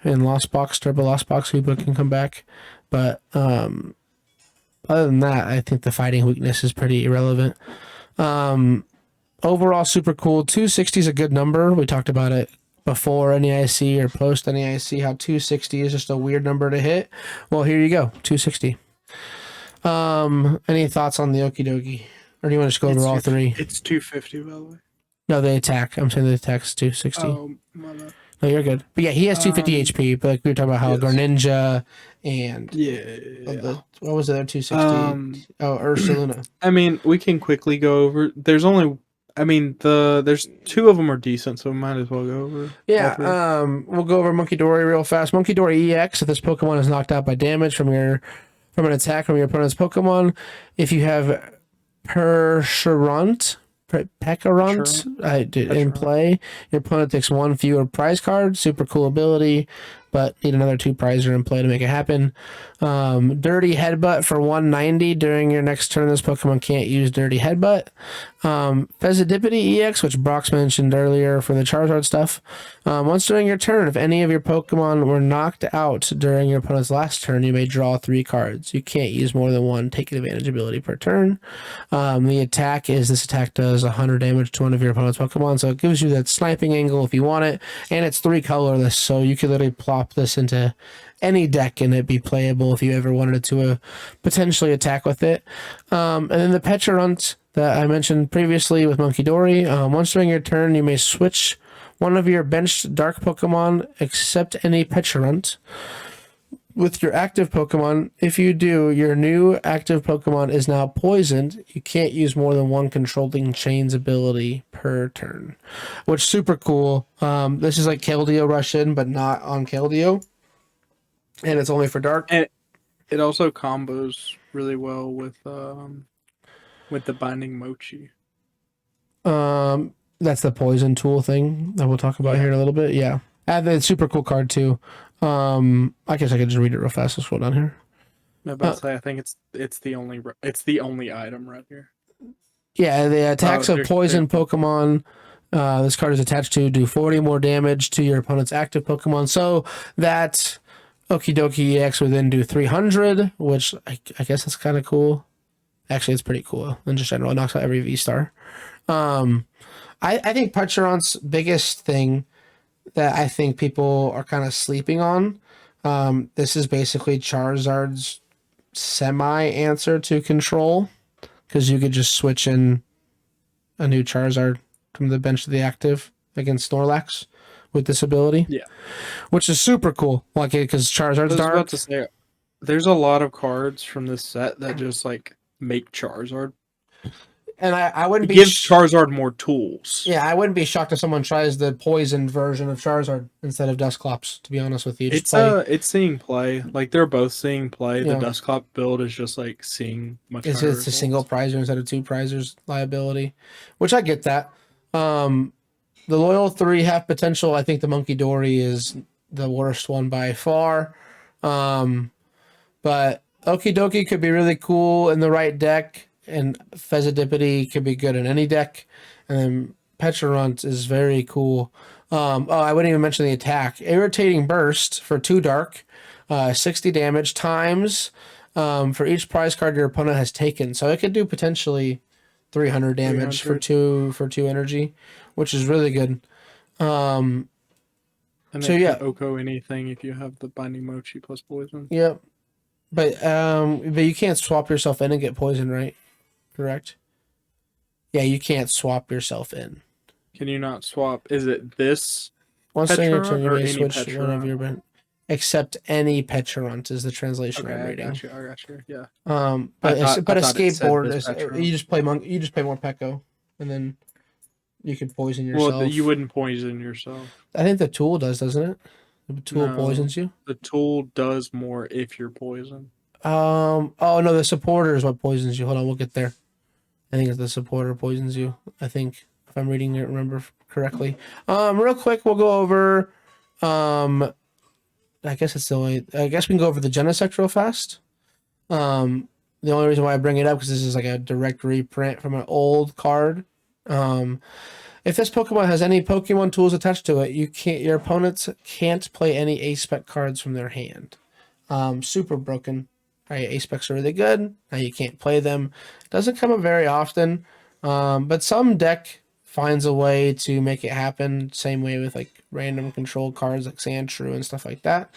In Lost Box, Turbo Lost Box, Hoopa can come back. But other than that, I think the fighting weakness is pretty irrelevant. Overall, super cool. 260 is a good number. We talked about it before NEIC or post NEIC, how 260 is just a weird number to hit. Well, here you go, 260. Any thoughts on the Okie Dokie? Or do you want to just go over all 3? It's 250, by the way. No, they attack. I'm saying the attack's 260. Oh, my bad. No, you're good. But yeah, he has 250 Um, HP. But like we were talking about how yes. Greninja and Yeah. what was the other 260? Um, Oh, Ursaluna. I mean, we can quickly go over. There's only, I mean, there's two of them are decent, so we might as well go over all Yeah, three. we'll go over Monkey Dory real fast. Monkey Dory EX, if this Pokemon is knocked out by damage from an attack from your opponent's Pokemon, if you have Percherunt, Sure. Pekarant in Sure. play, your opponent takes one fewer prize card. Super cool ability, but need another two prizes in play to make it happen. Dirty Headbutt for 190 during your next turn. This Pokemon can't use Dirty Headbutt. Fezzidipity EX, which Brox mentioned earlier for the Charizard stuff. Once during your turn, if any of your Pokemon were knocked out during your opponent's last turn, you may draw 3 cards. You can't use more than one taking advantage ability per turn. The attack is this attack does 100 damage to one of your opponent's Pokemon, so it gives you that sniping angle if you want it, and it's 3 colorless, so you could literally plop this into any deck and it'd be playable if you ever wanted to potentially attack with it. And then the Pecharunt that I mentioned previously with Monkey Dory. Once during your turn, you may switch one of your benched dark Pokemon, except any Pecharunt, with your active Pokemon. If you do, your new active Pokemon is now poisoned. You can't use more than one controlling chains ability per turn, which is super cool. This is like Keldeo Rush In, but not on Keldeo, and it's only for dark. And it also combos really well with the Binding Mochi. That's the poison tool thing that we'll talk about here in a little bit. Yeah, and it's super cool card too. I guess I could just read it real fast. Let's scroll down here. I'm about to say, I think it's the only item right here. Yeah, the attacks of poison Pokemon this card is attached to do 40 more damage to your opponent's active Pokemon. So that Okidoki EX would then do 300, which I guess that's kind of cool. Actually, it's pretty cool in just general. It knocks out every V-Star. I think Pecharunt's biggest thing that I think people are kind of sleeping on. This is basically Charizard's semi-answer to Control, because you could just switch in a new Charizard from the bench to the active against Snorlax with this ability. Yeah, which is super cool. Like, because Charizard's I was dark. about to say, there's a lot of cards from this set that just like make Charizard. And I wouldn't It be gives Charizard more tools. Yeah, I wouldn't be shocked if someone tries the poisoned version of Charizard instead of Dusclops, to be honest with you. It's seeing play. Like, they're both seeing play. Yeah. The Dusclops build is just like seeing much It's higher a results. single prizer instead of 2 prizers liability, which I get that. The Loyal 3 half potential, I think the Monkey Dory is the worst one by far. But Okidoki could be really cool in the right deck, and Fezzidipity could be good in any deck. And then Pecharunt is very cool. I wouldn't even mention the attack. Irritating Burst for 2 dark, 60 damage times for each prize card your opponent has taken. So it could do potentially 300 damage 300. for two energy, which is really good. And so it yeah, can Oko anything if you have the Binding Mochi plus poison. Yep. But you can't swap yourself in and get poisoned, right? Correct? Yeah, you can't swap yourself in. Can you not swap? Is it this Once during your turn, you may any switch one of your except any Pecharunt is the translation I'm reading. I got you. Yeah. But I thought a it said skateboard this is Pecharunt. you just play more Peko, and then you can poison yourself. Well, you wouldn't poison yourself. I think the tool does, doesn't it? The tool poisons you. The tool does more if you're poisoned. Oh no, the supporter is what poisons you. Hold on, we'll get there. I think it's the supporter poisons you. I think if I'm reading it, remember correctly. Real quick, we'll go over. I guess it's the only. I guess we can go over the Genesect real fast. The only reason why I bring it up because this is like a direct reprint from an old card. If this Pokemon has any Pokemon tools attached to it, your opponents can't play any A-Spec cards from their hand. Super broken. Right, A-Specs are really good. Now you can't play them. Doesn't come up very often, but some deck finds a way to make it happen. Same way with like random control cards like Sandshrew and stuff like that.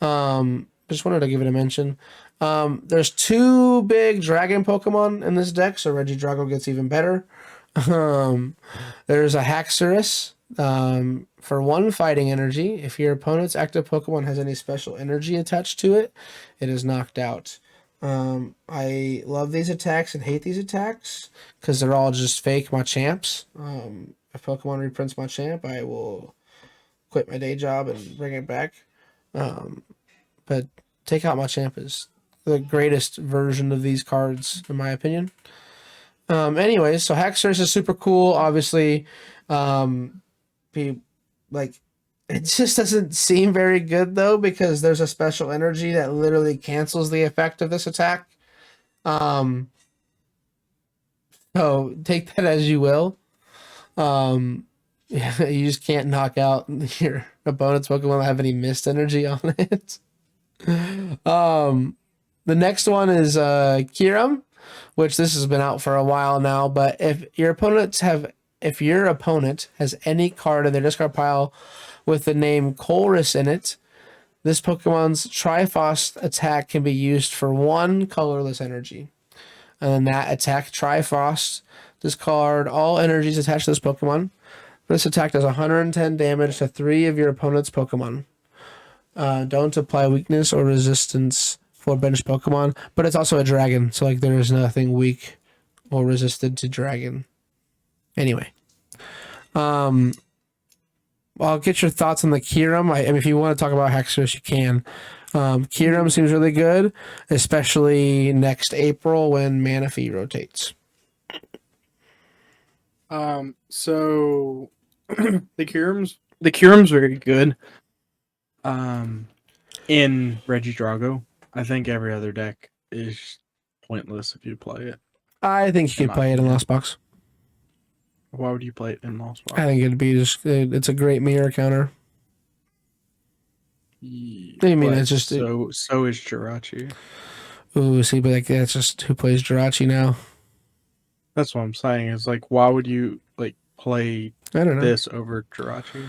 Just wanted to give it a mention. There's 2 big dragon Pokemon in this deck, so Regidrago gets even better. There's a Haxorus For one fighting energy, if your opponent's active Pokemon has any special energy attached to it, it is knocked out. I love these attacks and hate these attacks because they're all just fake Machamps. If Pokemon reprints Machamp, I will quit my day job and bring it back. But Take Out Machamp is the greatest version of these cards, in my opinion. Anyways, so Haxorus is super cool. Obviously, it just doesn't seem very good though because there's a special energy that literally cancels the effect of this attack. So take that as you will. Yeah, you just can't knock out your opponent's Pokemon that have any mist energy on it. The next one is Kyurem, which this has been out for a while now. But if your opponent has any card in their discard pile with the name Colress in it, this Pokemon's Triforce attack can be used for one colorless energy. And then that attack, Triforce, discard all energies attached to this Pokemon. This attack does 110 damage to 3 of your opponent's Pokemon. Don't apply weakness or resistance for bench Pokemon, but it's also a dragon, so there is nothing weak or resisted to dragon. Anyway, I'll get your thoughts on the Kyurem. I mean, if you want to talk about Haxorus, you can. Kyurem seems really good, especially next April when Manaphy rotates. So the Kyurem's very good. In Regidrago, I think every other deck is pointless if you play it. I think you could play it in Lost Box. Why would you play it in Lost Box? I think it'd be it's a great mirror counter. I mean, it's just so is Jirachi. Ooh, see, but that's just who plays Jirachi now. That's what I'm saying. Is why would you play I don't know this over Jirachi?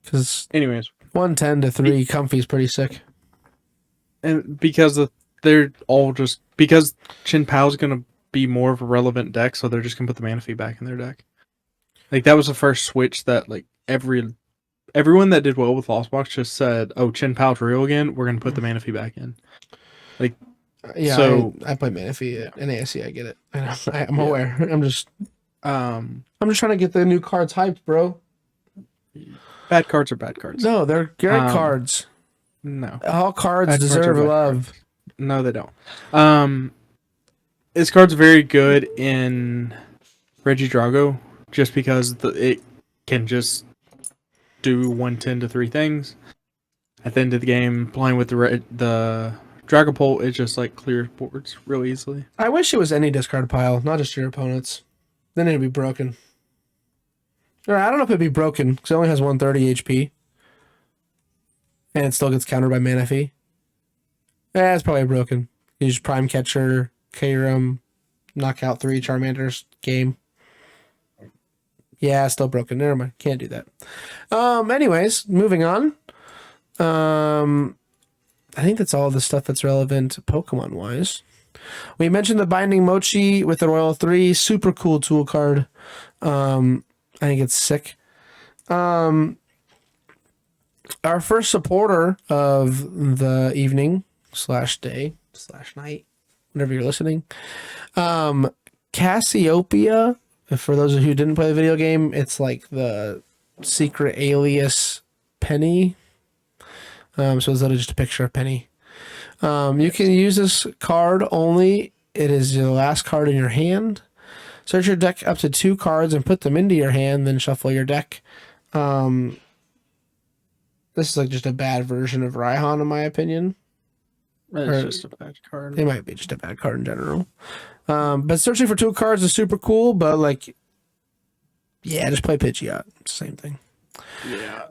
Because anyways, 110 to 3 comfy is pretty sick. And because they're all just because Chin Pao's gonna be more of a relevant deck, so they're just gonna put the Manaphy back in their deck. That was the first switch that everyone that did well with Lost Box just said, "Oh, Chin Pao's real again. We're gonna put the Manaphy back in." Yeah, so I play Manaphy at NASC. I get it. I'm aware. I'm just trying to get the new cards hyped, bro. Bad cards are bad cards. No, they're great cards. No, all cards deserve love. Cards. No, they don't. This card's very good in Regidrago, just because it can just do 110 to 3 things. At the end of the game, playing with the Dragapult, it just clears boards real easily. I wish it was any discard pile, not just your opponent's. Then it'd be broken. Or I don't know if it'd be broken because it only has 130 HP, and it still gets countered by Manaphy. Yeah, it's probably broken. Use Prime Catcher, Kyurem, knock out 3 Charmanders, game. Yeah, still broken. Never mind. Can't do that. Anyways, moving on. I think that's all the stuff that's relevant Pokemon-wise. We mentioned the Binding Mochi with the Royal 3. Super cool tool card. I think it's sick. Our first supporter of the evening /day /night, whenever you're listening, Cassiopeia. For those of you who didn't play the video game, it's the secret alias Penny. So it's literally just a picture of Penny. You can use this card only. It is the last card in your hand. Search your deck up to 2 cards and put them into your hand, then shuffle your deck. This is just a bad version of Raihan, in my opinion. It's just a bad card. It might be just a bad card in general. But searching for 2 cards is super cool, but just play Pidgeot. It's the same thing. Yeah,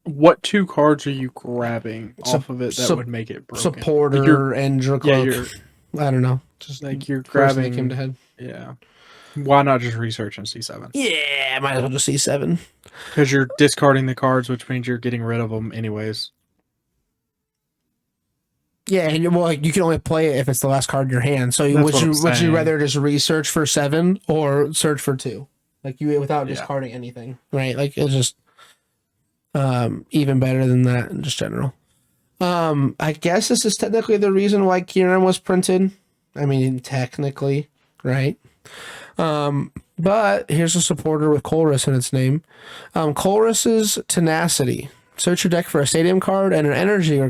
what 2 cards are you grabbing off of it that would make it broken? Supporter and Dracloak. I don't know. Just you're grabbing. Came to head. Yeah. Why not just research and C7? Yeah, might as well just C7. Because you're discarding the cards, which means you're getting rid of them anyways. Yeah, and you can only play it if it's the last card in your hand. So would you rather just research for 7 or search for 2? Without discarding anything, right? It's just even better than that in just general. I guess this is technically the reason why Kieran was printed. I mean, technically, right? But here's a supporter with Colress in its name. Colress's Tenacity. Search your deck for a Stadium card and an energy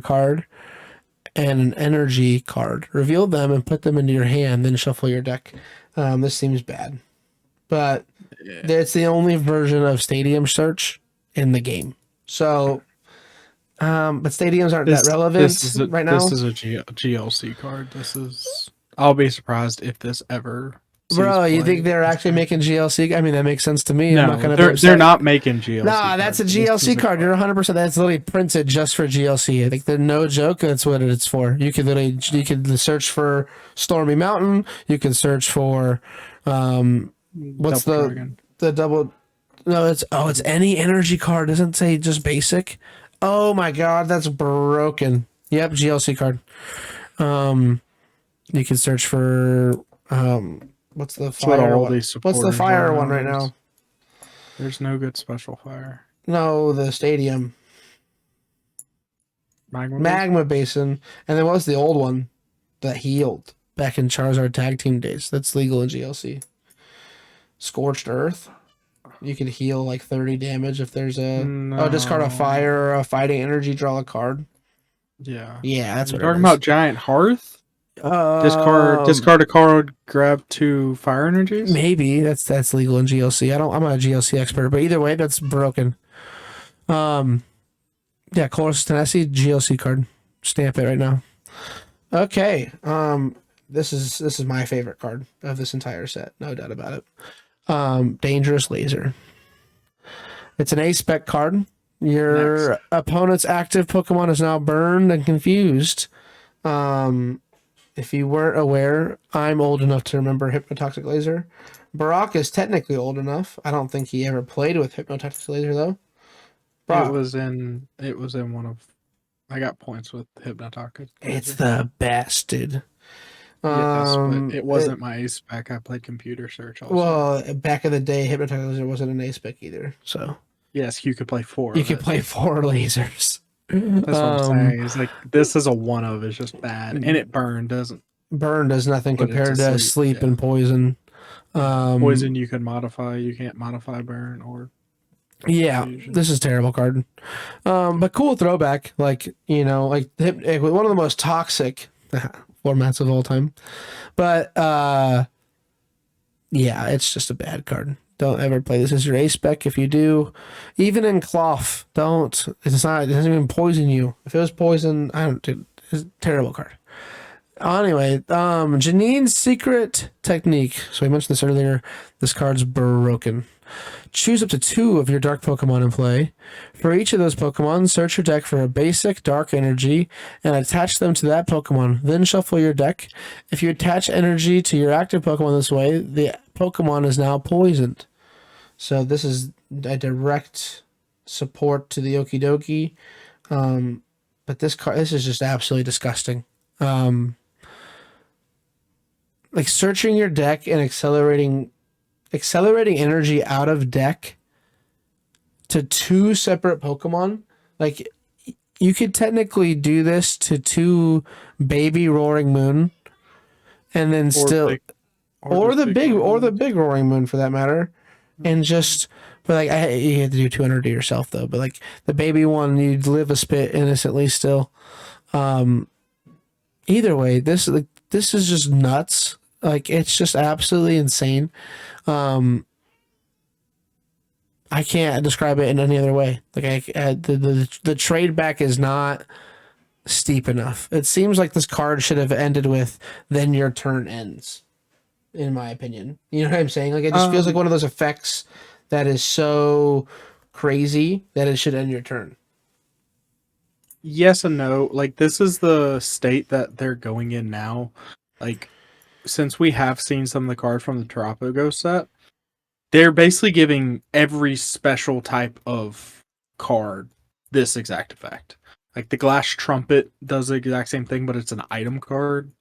card. Reveal them and put them into your hand, then shuffle your deck. This seems bad, but it's the only version of Stadium Search in the game. So, but stadiums aren't that relevant right now. This is a GLC card. I'll be surprised if this ever. Bro, you think they're actually making GLC? I mean, that makes sense to me. No, I'm not gonna. they're not making GLC. Nah, that's a GLC card. You're 100%. That's literally printed just for GLC. I think they're no joke. That's what it's for. You could search for Stormy Mountain. You can search for what's the double? No, it's any energy card. It doesn't say just basic. Oh my god, that's broken. Yep, GLC card. You can search for what's the fire one? What's the fire one right now? There's no good special fire. No, the stadium. Magma Basin. And then what was the old one that healed back in Charizard tag team days? That's legal in GLC. Scorched Earth. You can heal like 30 damage if there's discard a fire or a fighting energy, draw a card. Yeah. Yeah, that's what you're talking about. Giant Hearth? Discard a card, grab 2 fire energies? Maybe that's legal in GLC. I'm not a GLC expert, but either way, that's broken. Yeah, Colress Tenacity GLC card. Stamp it right now. Okay. This is my favorite card of this entire set, no doubt about it. Dangerous Laser. It's an A-spec card. Your opponent's active Pokemon is now burned and confused. If you weren't aware, I'm old enough to remember Hypnotoxic Laser. Barack is technically old enough. I don't think he ever played with Hypnotoxic Laser though. Brock. It was in one of. I got points with Hypnotoxic. It's the best, dude. Yes, but it wasn't my ace spec. I played computer search also. Well, back in the day, Hypnotoxic Laser wasn't an ace spec either. So yes, you could play 4. You could play 4 lasers. That's what I'm saying. It's like this is a one of. It's just bad, and it does nothing compared to sleep and poison. Poison you can modify. You can't modify burn or. Yeah, this is a terrible card. But cool throwback. Like one of the most toxic formats of all time. But yeah, it's just a bad card. Don't ever play this as your ace spec. If you do, even in cloth, don't. It doesn't even poison you. If it was poison, it's a terrible card. Anyway, Janine's Secret Technique. So we mentioned this earlier. This card's broken. Choose up to 2 of your dark Pokemon in play. For each of those Pokemon, search your deck for a basic dark energy and attach them to that Pokemon. Then shuffle your deck. If you attach energy to your active Pokemon this way, the Pokemon is now poisoned. So this is a direct support to the Okie Dokie. But this is just absolutely disgusting. Like searching your deck and accelerating energy out of deck to 2 separate Pokemon. Like you could technically do this to 2 baby Roaring Moon, and then or the big Roaring Moon for that matter, and just. But like you had to do 200 to yourself though. But like the baby one, you'd live a spit innocently still. Either way, this is just nuts. Like it's just absolutely insane. I can't describe it in any other way. Like the trade back is not steep enough. It seems like this card should have ended with "then your turn ends," in my opinion. You know what I'm saying? Like it just feels like one of those effects that is so crazy that it should end your turn. Yes and no. Like this is the state that they're going in now. Like since we have seen some of the cards from the Tarapago set, they're basically giving every special type of card this exact effect. Like the Glass Trumpet does the exact same thing, but it's an item card.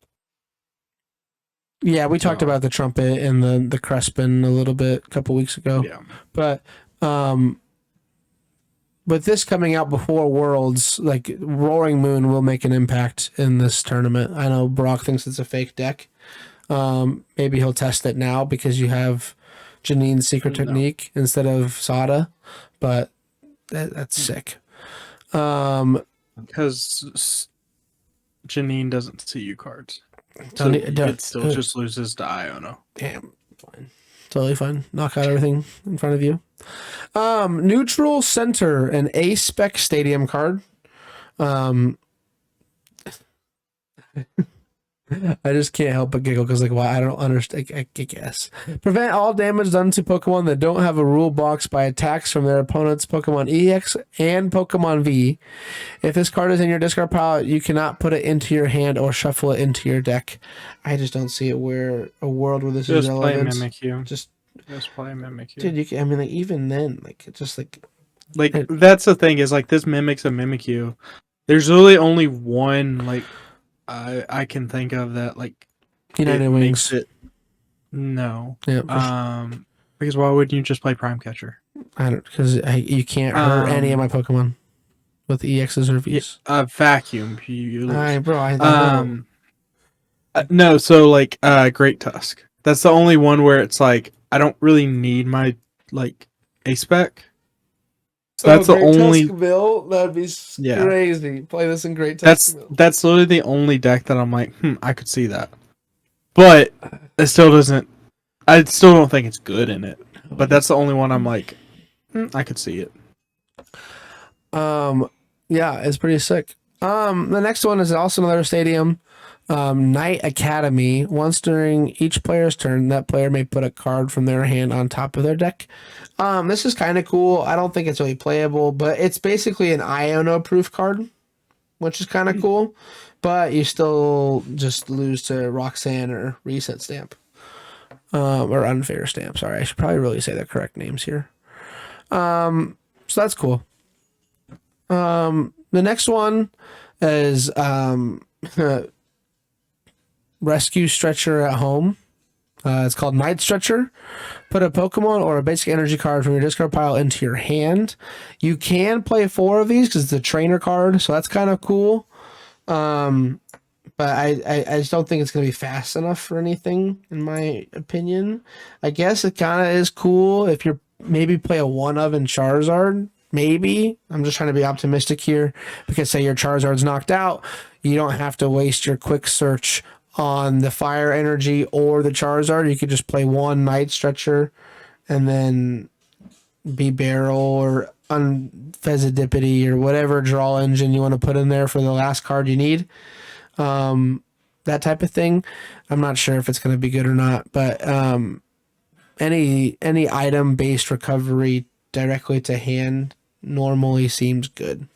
Yeah, we talked about the Trumpet and the Crespin a little bit a couple weeks ago. Yeah. But with this coming out before Worlds, like Roaring Moon will make an impact in this tournament. I know Brock thinks it's a fake deck. Maybe he'll test it now because you have Janine's secret No, technique instead of Sada, but that's sick. because Janine doesn't see you cards, Don't, so don't, it still just loses to Iono. damn, fine, totally fine. Knock out everything in front of you. Neutral center, an A spec stadium card. Um, I just can't help but giggle because, like, why I don't understand. I guess prevent all damage done to Pokemon that don't have a rule box by attacks from their opponent's Pokemon EX and Pokemon V. If this card is in your discard pile, you cannot put it into your hand or shuffle it into your deck. I just don't see it where a world where this is Just play relevant. Mimikyu. Just Just play Mimikyu. dude, you can, I mean, like even then, like it's just like That's the thing is like this mimics a Mimikyu. There's really only one like I can think of that like United it Wings. makes it no. Yeah, Because why wouldn't you just play Prime Catcher? I don't because you can't hurt any of my Pokemon with EXs or Vs. Vacuum. You lose. Bro, I know. No, so like Great Tusk. That's the only one where it's like I don't really need my like A spec. So that's the only Tuskville. That'd be Yeah. crazy. Play this in Great that's Tuskville. that's literally the only deck that I'm like, I could see that. But it still doesn't I still don't think it's good in it. But that's the only one I'm like, I could see it. Yeah, it's pretty sick. The next one is also another stadium. Knight Academy. Once during each player's turn, that player may put a card from their hand on top of their deck. This is kind of cool. I don't think it's really playable, but it's basically an Iono proof card, which is kind of cool. But you still just lose to Roxanne or Reset Stamp. Or Unfair Stamp. Sorry, I should probably really say the correct names here. So that's cool. The next one is Rescue Stretcher at Home. It's called Night Stretcher. Put a Pokemon or a basic energy card from your discard pile into your hand. You can play 4 of these because it's a trainer card, so that's kind of cool. But I just don't think it's going to be fast enough for anything, in my opinion. I guess it kind of is cool if you're maybe play a 1-of in Charizard. Maybe. I'm just trying to be optimistic here because say your Charizard's knocked out, you don't have to waste your quick search on the fire energy or the Charizard. You could just play 1 Night Stretcher and then be Barrel or Unfezidipity or whatever draw engine you want to put in there for the last card you need. That type of thing. I'm not sure if it's going to be good or not, but any item based recovery directly to hand normally seems good.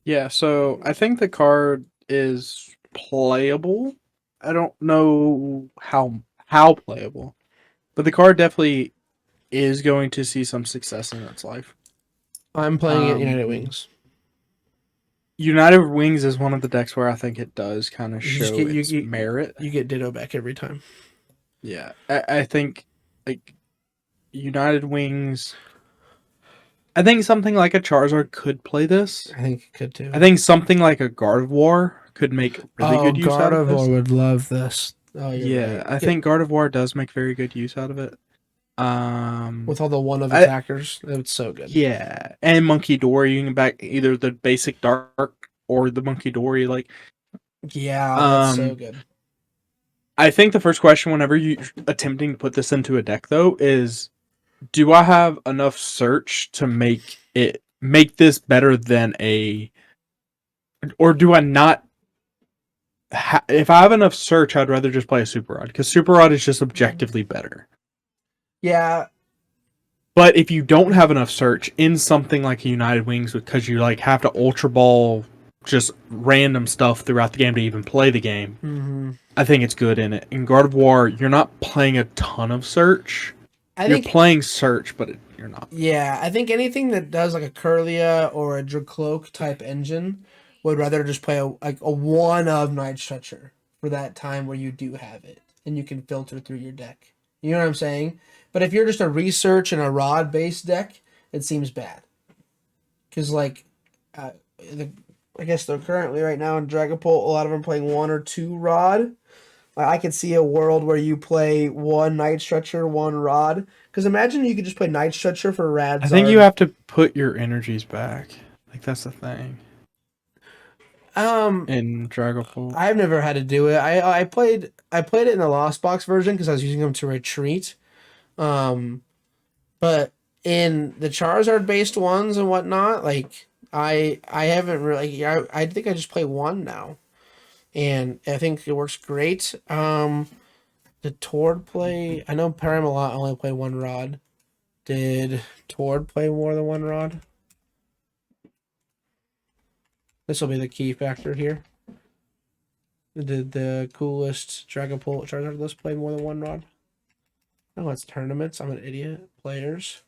Yeah, so I think the card is playable. I don't know how playable, but the card definitely is going to see some success in its life. I'm playing it United Wings. United Wings is one of the decks where I think it does kind of show its merit. You get Ditto back every time. Yeah, I think like United Wings. I think something like a Charizard could play this. I think it could too. I think something like a Gardevoir could make really good use out of this. Gardevoir would love this. Oh, yeah, right. I think Gardevoir does make very good use out of it. With all the 1-of attackers, it's so good. Yeah, and Monkey Dory, you can back either the basic Dark or the Monkey Dory. Like, yeah, that's so good. I think the first question whenever you're attempting to put this into a deck, though, is do I have enough search to make this better than or do I not? If I have enough search, I'd rather just play a Super Rod because Super Rod is just objectively better. Yeah. But if you don't have enough search in something like a United Wings, because you like have to Ultra Ball just random stuff throughout the game to even play the game, I think it's good in it. In Gardevoir, you're not playing a ton of search. You're playing search, but you're not. Yeah, I think anything that does like a Curlia or a Dracloak type engine would rather just play a 1-of Night Stretcher for that time where you do have it, and you can filter through your deck. You know what I'm saying? But if you're just a research and a rod based deck, it seems bad. Because like, uh, the, I guess they're currently right now in Dragapult. A lot of them playing 1 or 2 rod. I could see a world where you play 1 Night Stretcher, 1 rod. Because imagine you could just play Night Stretcher for I think you Radzard. have to put your energies back. Like that's the thing Um, in Dragapult. I've never had to do it. I played it in the Lost Box version because I was using them to retreat. Um, but in the Charizard based ones and whatnot, like I haven't really. I think I just play one now, and I think it works great. The Tord play. I know Paramalot only play 1 rod. Did Tord play more than 1 rod? This will be the key factor here. Did the coolest Dragapult Charizard list play more than 1 rod? No, it's tournaments. I'm an idiot. Players.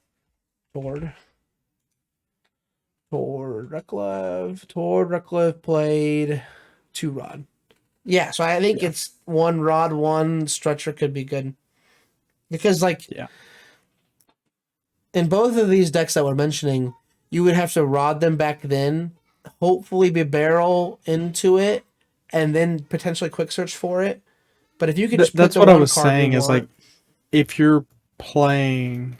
Tord. Tord Reklev played 2 rod. Yeah, so I think Yeah. it's 1 rod, 1 stretcher could be good. Because like Yeah. in both of these decks that we're mentioning, you would have to rod them back then, hopefully be barrel into it, and then potentially quick search for it. But if you could just put That's the what I one was card you saying is like want, if you're playing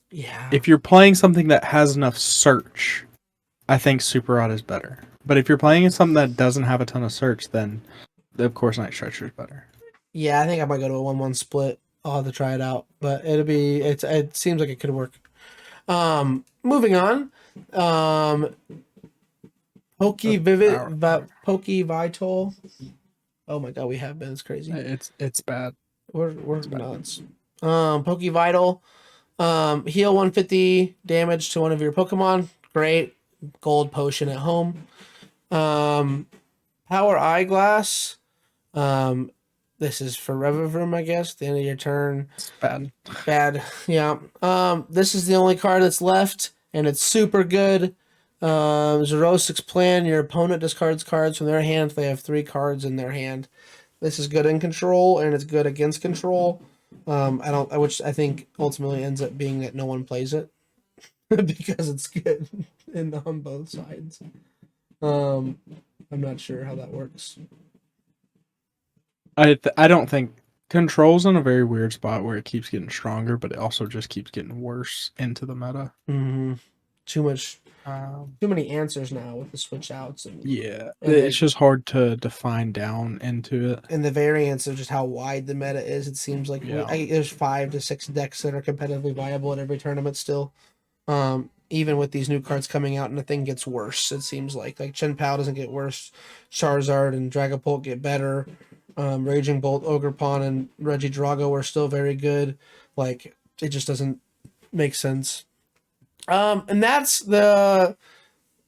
yeah. if you're playing something that has enough search, I think Super Rod is better. But if you're playing something that doesn't have a ton of search, then of course Night Stretcher is better. Yeah, I think I might go to a 1-1 split. I'll have to try it out. But it seems like it could work. Moving on. Um Of our, Pokey Vital. Oh my god, we have been. It's crazy. it's bad. We're It's bad. nuts. Pokey Vital. Heal 150 damage to one of your Pokemon. Great. Gold potion at home. Um, Power Eyeglass. Um, this is for Revivroom, I guess. The end of your turn. It's bad. Bad. Yeah. This is the only card that's left, and it's super good. Xerosic's Plan. Your opponent discards cards from their hand if they have 3 cards in their hand. This is good in control, and it's good against control. Which I think ultimately ends up being that no one plays it because it's good on both sides. Um, I'm not sure how that works. I don't think Control's in a very weird spot where it keeps getting stronger, but it also just keeps getting worse into the meta. Mm-hmm. Too Um, many answers now with the switch outs yeah, and it's the just hard to define down into it. and the variance of just how wide the meta is. It seems like Yeah. there's 5 to 6 decks that are competitively viable at every tournament still. Even with these new cards coming out and the thing gets worse, it seems like Chen Pao doesn't get worse. Charizard and Dragapult get better. Raging Bolt, Ogerpon, and Regidrago are still very good. Like it just doesn't make sense. And that's the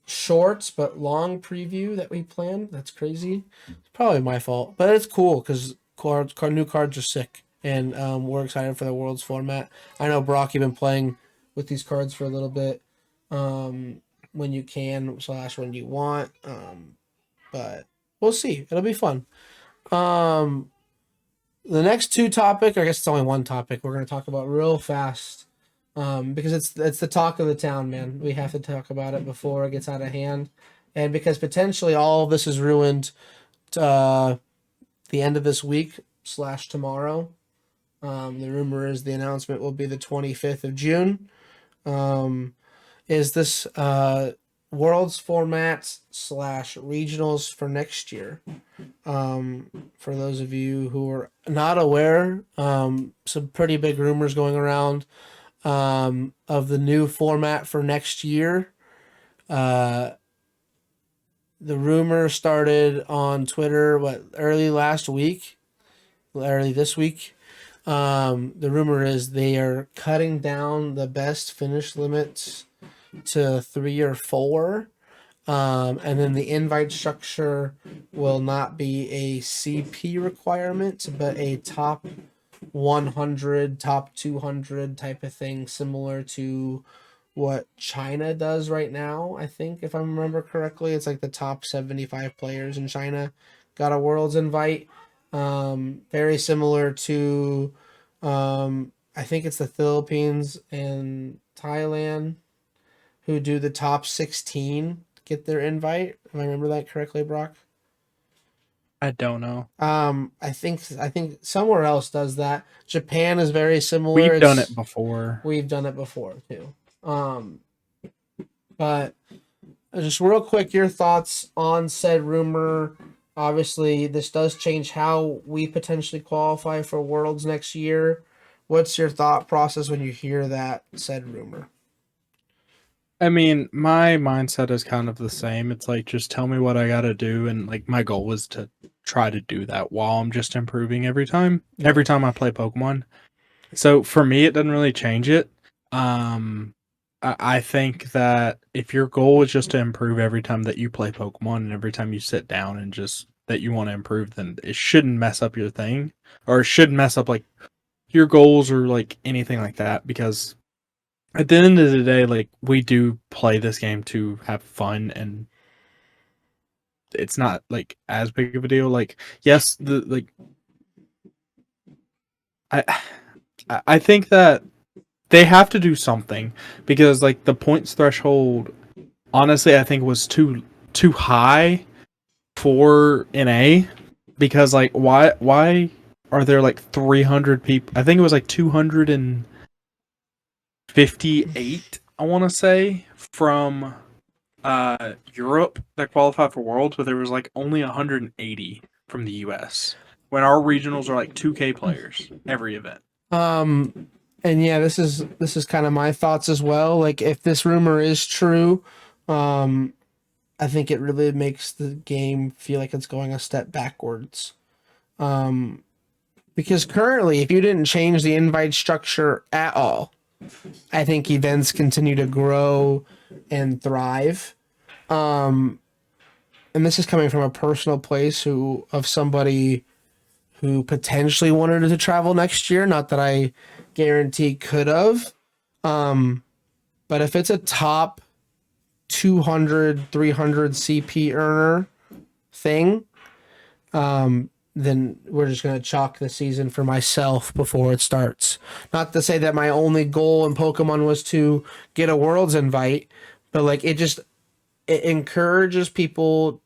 short but long preview that we planned. That's crazy. It's probably my fault, but it's cool because new cards are sick, and we're excited for the Worlds format. I know Brock, you've been playing with these cards for a little bit. When you can / when you want. But we'll see. It'll be fun. Um, the next 2 topic, I guess it's only 1 topic we're going to talk about real fast. Because it's the talk of the town, man. We have to talk about it before it gets out of hand, and because potentially all of this is ruined. Uh, the end of this week / tomorrow. The rumor is the announcement will be the 25th of June. Is this Worlds format / regionals for next year? For those of you who are not aware, some pretty big rumors going around of the new format for next year. The rumor started on Twitter early this week. The rumor is they are cutting down the best finish limits to 3 or 4. And then the invite structure will not be a CP requirement, but a top 100, top 200 type of thing, similar to what China does right now. I think, if I remember correctly, it's like the top 75 players in China got a Worlds invite. Very similar to I think it's the Philippines and Thailand who do the top 16 get their invite. If I remember that correctly, Brock. I don't know. I think somewhere else does that. Japan is very similar. We've done It's it before. We've done it before too. But just real quick, your thoughts on said rumor. Obviously, this does change how we potentially qualify for Worlds next year. What's your thought process when you hear that said rumor? I mean, my mindset is kind of the same. It's like, just tell me what I got to do. And like, my goal was to try to do that while I'm just improving every time I play Pokemon. So for me, it doesn't really change it. I think that if your goal is just to improve every time that you play Pokemon and every time you sit down and just that you want to improve, then it shouldn't mess up your thing, or it shouldn't mess up like your goals or like anything like that, because at the end of the day, like, we do play this game to have fun, and it's not like as big of a deal. Like, yes, the like I I think that they have to do something, because like the points threshold, honestly, I think was too high for NA, because like why are there like 300 people? I think it was like 258, I want to say, from Europe that qualified for Worlds, but there was like only 180 from the US, when our regionals are like 2K players every event. Um, and yeah, this is kind of my thoughts as well. Like, if this rumor is true, um, I think it really makes the game feel like it's going a step backwards. Um, because currently, if you didn't change the invite structure at all, I think events continue to grow and thrive. Um, and this is coming from a personal place who of somebody who potentially wanted to travel next year. Not that I guarantee could have. Um, but if it's a top 200, 300 CP earner thing, then we're just going to chalk the season for myself before it starts. Not to say that my only goal in Pokemon was to get a Worlds invite, but like it encourages people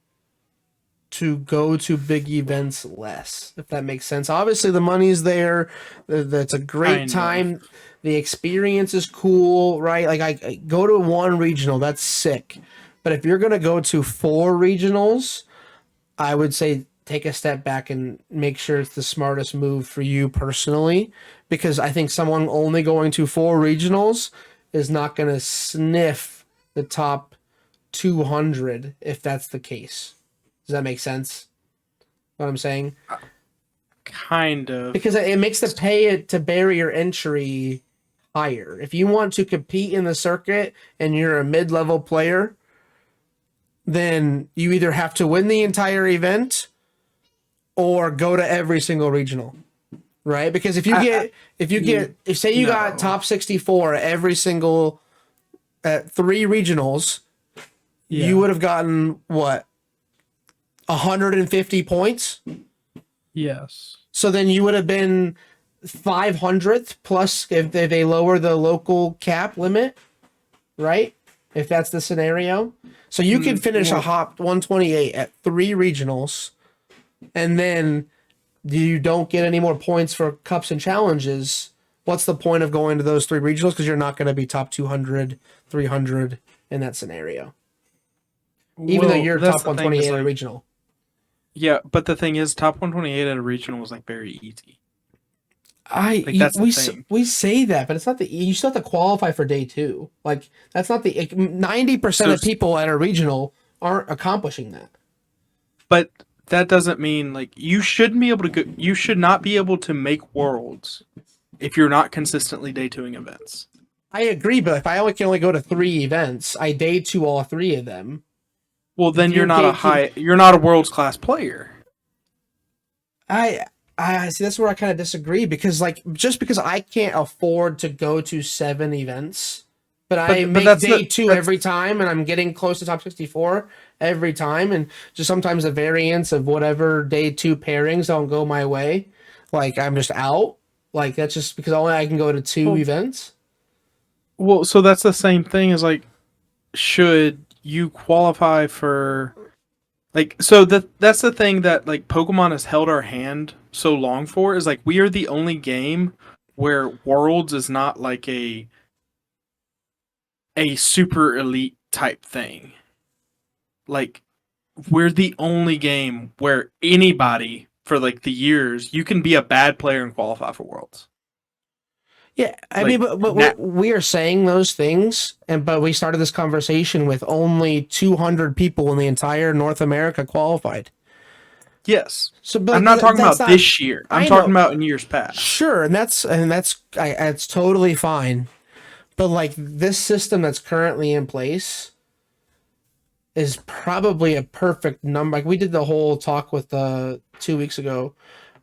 to go to big events less, if that makes sense. Obviously, the money's there. That's a great Kind of. time. The experience is cool, right? Like, I go to one regional, that's sick. But if you're gonna go to four regionals, I would say take a step back and make sure it's the smartest move for you personally, because I think someone only going to four regionals is not going to sniff the top 200 if that's the case. Does that make sense? What I'm saying? Kind of. Because it makes the pay to barrier entry higher. If you want to compete in the circuit and you're a mid-level player, then you either have to win the entire event or go to every single regional, right? Because if say you got No. top 64 at every single at three regionals, Yeah. you would have gotten what, 150 points. Yes. So then you would have been 500th plus if they lower the local cap limit, right? If that's the scenario. So you could finish a hop 128 at three regionals, and then you don't get any more points for cups and challenges. What's the point of going to those three regionals? Because you're not going to be top 200, 300 in that scenario. Even though you're that's top the thing, is 128 at a like, regional. yeah, but the thing is, top 128 at a regional was like very easy. Like, that's the thing. We say that, but it's not you still have to qualify for day two. Like, that's not 90% So, of people at a regional aren't accomplishing that. but that doesn't mean like you shouldn't be able to go. You should not be able to make worlds if you're not consistently day twoing events. I agree, but if I can only go to three events, I day two all three of them. Well, then If you're day two, you're not a world's class player. I I see that's where I kind of disagree, because like, just because I can't afford to go to seven events, but I But make that's day not two that's every time and I'm getting close to top 64 every time, and just sometimes the variance of whatever day two pairings don't go my way, like I'm just out. Like that's just because only I can go to two Well, events. well, so that's the same thing as like, should you qualify for like? So that's the thing that like Pokemon has held our hand so long for is like we are the only game where Worlds is not like a super elite type thing. Like we're the only game where anybody for like the years you can be a bad player and qualify for Worlds. Yeah, I mean, Like but now, we are saying those things, and but we started this conversation with only 200 people in the entire North America qualified. yes. So, but I'm like, not talking that's about not. this year. I'm I talking know, about in years past. sure, and that's totally fine. But like this system that's currently in place is probably a perfect number. Like we did the whole talk with 2 weeks ago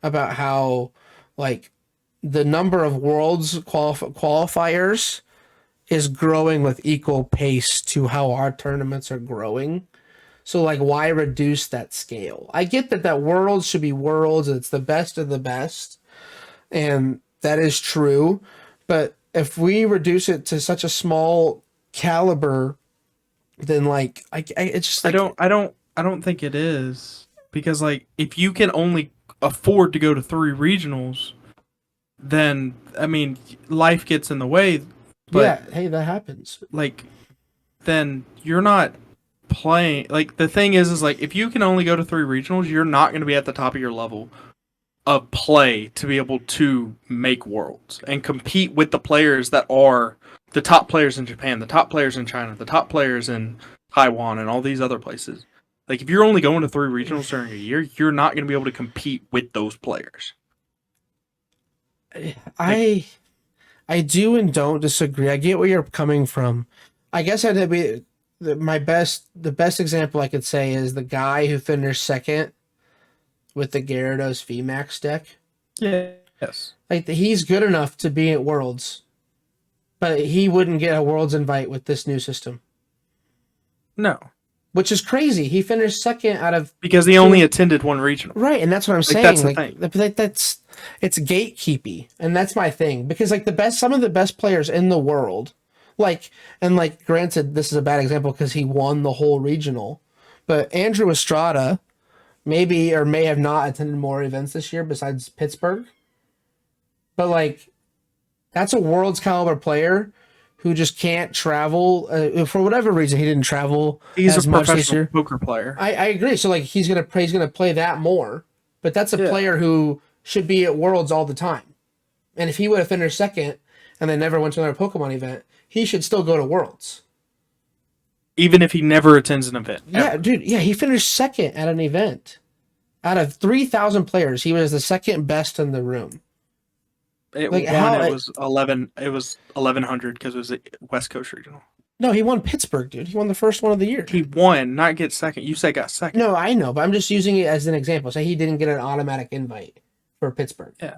about how like the number of worlds qualifiers is growing with equal pace to how our tournaments are growing. So like why reduce that scale? I get that worlds should be worlds, it's the best of the best, and that is true, but if we reduce it to such a small caliber, then like it's just I like don't I don't I don't think it is because like if you can only afford to go to 3 regionals, then I mean life gets in the way, but yeah, hey, that happens. like then you're not playing like the thing is like if you can only go to 3 regionals, you're not going to be at the top of your level of play to be able to make worlds and compete with the players that are the top players in Japan, the top players in China, the top players in Taiwan and all these other places. Like if you're only going to 3 regionals during a year, you're not going to be able to compete with those players. Like I I do and don't disagree. I get where you're coming from. I guess I'd be the best example I could say is the guy who finished second with the Gyarados VMAX deck. yeah, yes. Like he's good enough to be at Worlds, but he wouldn't get a Worlds invite with this new system, No, which is crazy. He finished second out of because he only two. attended one regional. Right, and that's what I'm Like that's saying. the thing. That's it's gatekeepy, and that's my thing because like some of the best players in the world, like and like granted, this is a bad example because he won the whole regional, but Andrew Estrada maybe or may have not attended more events this year besides Pittsburgh, but like that's a world's caliber player who just can't travel for whatever reason. He didn't travel He's a as much this professional year. poker player. I agree. So like he's gonna play that more, but that's a Yeah. player who should be at Worlds all the time. And if he would have finished second and then never went to another Pokemon event, he should still go to Worlds. Even if he never attends an event. Yeah, Ever. dude. Yeah, he finished second at an event. Out of 3,000 players, he was the second best in the room. It Like won. how? It was 11. It was 1100 because it was a West Coast regional. No, he won Pittsburgh, dude. He won the first one of the year. He won, not get second. You said got second. No, I know, but I'm just using it as an example. Say he didn't get an automatic invite for Pittsburgh. Yeah.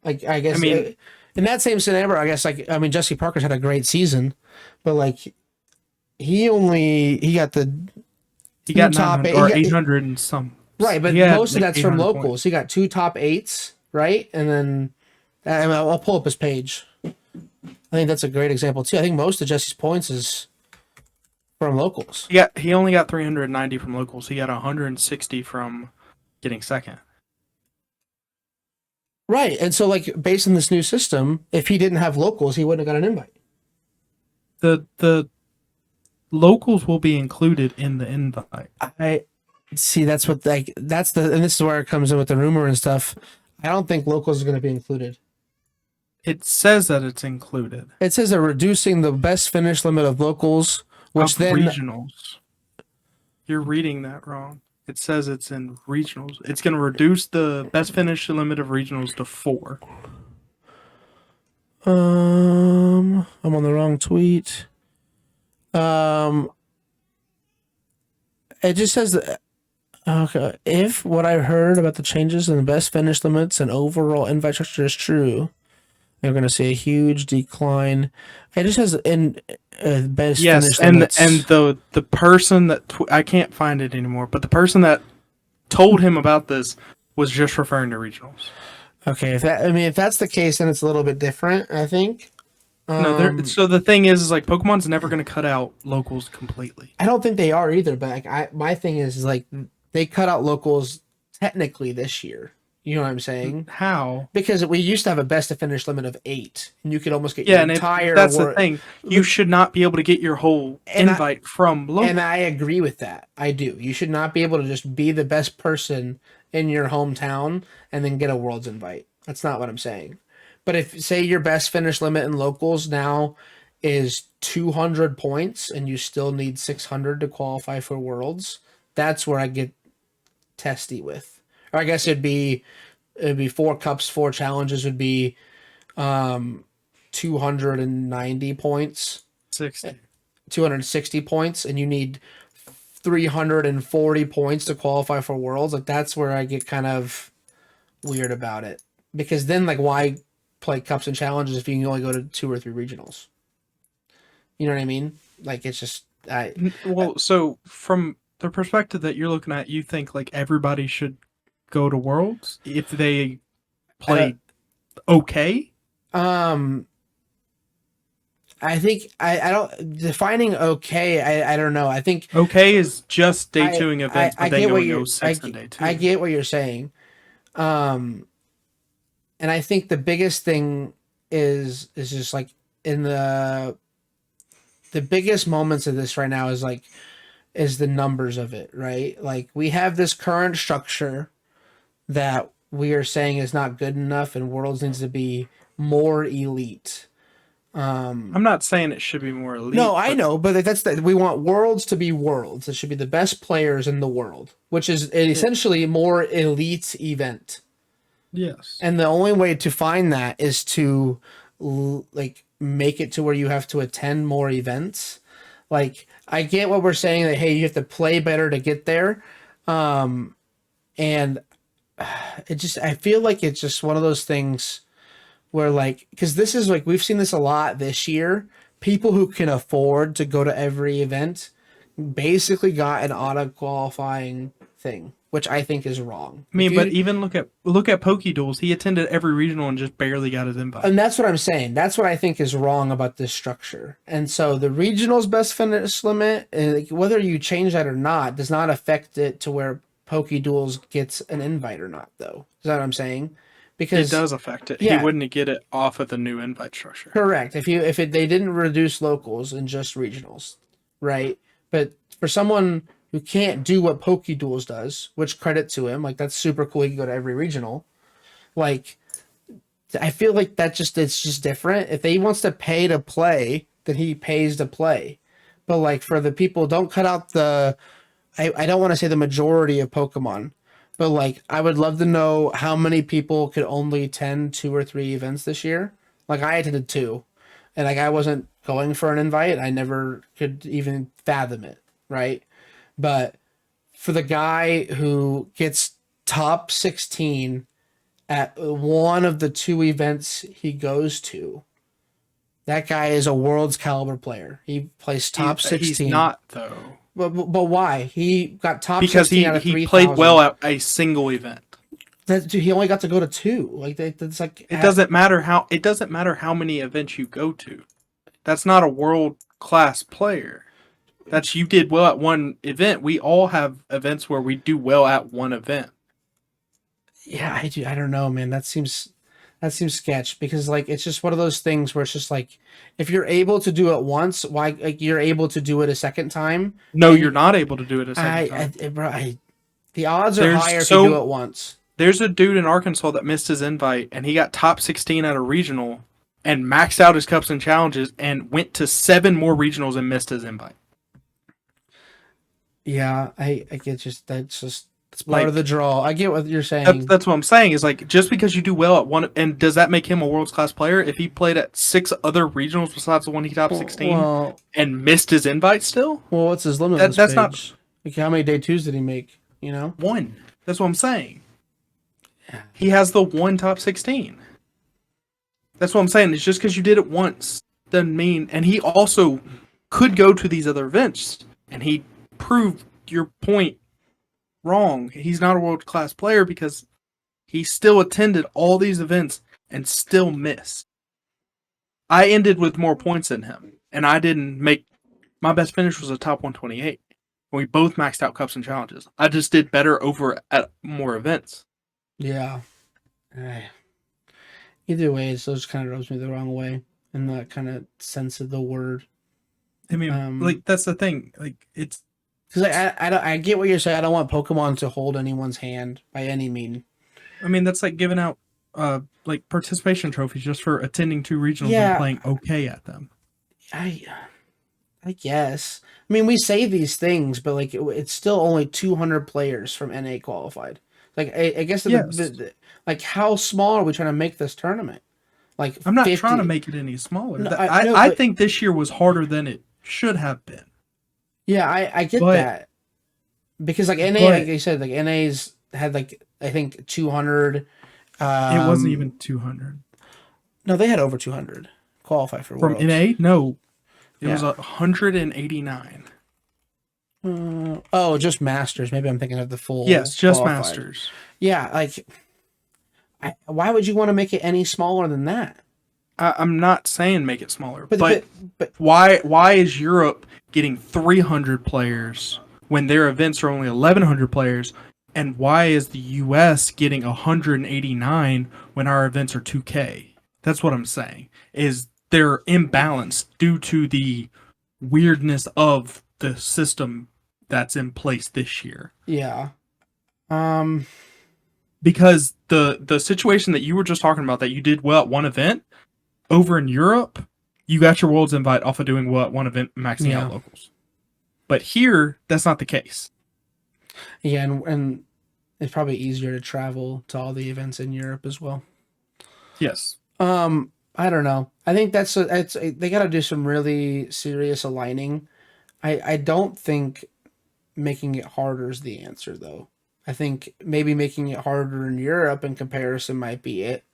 Like I guess I mean, in that same scenario, I guess like I mean Jesse Parker's had a great season, but like he got the he got top 900 eight, or 800 and some. right, but He had most of like that's from 800 locals. points. He got 2 top 8s, right, and then I'll pull up his page. I think that's a great example too. I think most of Jesse's points is from locals. He only got 390 from locals. He got 160 from getting second. Right, and so like based on this new system, if he didn't have locals, he wouldn't have got an invite. The locals will be included in the invite. I see. That's what like that's the and this is where it comes in with the rumor and stuff. I don't think locals are going to be included. It says that it's included. It says they're reducing the best finish limit of locals, which Of then regionals. You're reading that wrong. It says it's in regionals. It's going to reduce the best finish limit of regionals to 4. I'm on the wrong tweet. It just says that okay, if what I heard about the changes in the best finish limits and overall invite structure is true, you're going to see a huge decline. It just says in best Yes, finish and limits. the person that I can't find it anymore, but the person that told him about this was just referring to regionals. Okay, if that's the case, then it's a little bit different, I think. No, Um, so the thing is like Pokemon's never going to cut out locals completely. I don't think they are either, but like, my thing is like they cut out locals technically this year. You know what I'm saying? How? Because we used to have a best to finish limit of 8, and you could almost get your Yeah, and if entire that's the war. thing, you should not be able to get your whole And invite from local. I agree with that. I do. You should not be able to just be the best person in your hometown and then get a world's invite. That's not what I'm saying. But if say your best finish limit in locals now is 200 points and you still need 600 to qualify for worlds, that's where I get testy with. Or I guess it'd be 4 cups, 4 challenges would be um 290 points, 60. 260 points, and you need 340 points to qualify for worlds. Like that's where I get kind of weird about it, because then like why play cups and challenges if you can only go to 2 or 3 regionals? You know what I mean? Like it's just Well, so from the perspective that you're looking at, you think like everybody should go to Worlds if they I play okay? um I think I don't defining okay. I don't know. I think Okay is just day I twoing events, but then get what going you're 06 on day two. I get what you're saying. Um and I think the biggest thing is just like in the biggest moments of this right now is the numbers of it, right? Like we have this current structure that we are saying is not good enough and worlds needs to be more elite. I'm not saying it should be more No, elite, I but know, but that's that we want worlds to be worlds. It should be the best players in the world, which is essentially a more elite event. yes. And the only way to find that is to like make it to where you have to attend more events. Like I get what we're saying that hey, you have to play better to get there. And it just I feel like it's just one of those things where like because this is like we've seen this a lot this year. People who can afford to go to every event basically got an auto qualifying thing, which I think is wrong. I If mean, but you even look at Pokeduels. He attended every regional and just barely got his invite. and that's what I'm saying. That's what I think is wrong about this structure. And so the regional's best finish limit, like, whether you change that or not, does not affect it to where Duels gets an invite or not, though. Is that what I'm saying? It Because does affect it. He yeah, wouldn't get it off of the new invite structure. correct. If they didn't reduce locals and just regionals, right? But for someone who can't do what Duels does, which credit to him, like that's super cool. He can go to every regional. Like I feel like it's just different. If he wants to pay to play, then he pays to play. But like for the people, don't cut out I don't want to say the majority of Pokemon, but like I would love to know how many people could only attend 2 or 3 events this year. Like I attended 2, and like I wasn't going for an invite. I never could even fathom it, right? But for the guy who gets top 16 at one of the 2 events he goes to. That guy is a world's caliber player. He plays top He's 16. not though, But why? He got top because 16 he out of he 3,000. played well at a single event. He only got to go to 2. Like that's like It doesn't matter how many events you go to. That's not a world class player. That's you did well at one event. We all have events where we do well at one event. yeah, I don't know, man. That seems sketch because like it's just one of those things where it's just like if you're able to do it once, why like you're able to do it a second time? No, And you're not able to do it a second time. bro, the odds are There's higher if you do so it once. there's a dude in Arkansas that missed his invite and he got top 16 at a regional and maxed out his cups and challenges and went to 7 more regionals and missed his invite. Yeah, I get just it's part Like of the draw. I get what you're that's saying. that's what I'm saying is like just because you do well at one and does that make him a world class player if he played at 6 other regionals besides the one he top 16 Well, and missed his invite still? what's his limit on this That's not page? Like, how many day twos did he make? You know? one. That's what I'm saying. He has the one top 16. That's what I'm saying. It's just because you did it once doesn't mean. And he also could go to these other events, and he proved your point wrong. He's not a world class player because He still attended all these events and still missed. I ended with more points than him, and I didn't make my best finish was a top 128. We both maxed out cups and challenges. I just did better over at more events. Yeah. Either way, it still just kind of rubs me the wrong way in that kind of sense of the word. I mean, like that's the thing. Like it's because I get what you're saying. I don't want Pokemon to hold anyone's hand by any mean. I mean, that's like giving out like participation trophies just for attending 2 regionals Yeah. and playing okay at them. I guess. I mean, we say these things, but like it's still only 200 players from NA qualified. Like I guess Yes. like how small are we trying to make this tournament? Like I'm not 50. trying to make it any smaller. No, I think this year was harder than it should have been. Yeah, I get But- that. Because like NA, like I said, like NA's had like I think 200. It wasn't even 200. No, they had over 200 qualify for From Worlds. NA? No. It Yeah. was 189. Oh, just Masters. Maybe I'm thinking of the full. Yes, just qualified. Masters. Yeah, like why would you want to make it any smaller than that? I'm not saying make it smaller, But why is Europe getting 300 players when their events are only 1,100 players, and why is the U.S. getting 189 when our events are 2K? That's what I'm saying. Is they're imbalanced due to the weirdness of the system that's in place this year. Yeah. Because the situation that you were just talking about, that you did well at one event over in Europe, you got your Worlds invite off of doing what one event, maxing out locals. But here, that's not the case. Yeah, and it's probably easier to travel to all the events in Europe as well. Yes. I don't know. I think they got to do some really serious aligning. I don't think making it harder is the answer though. I think maybe making it harder in Europe in comparison might be it,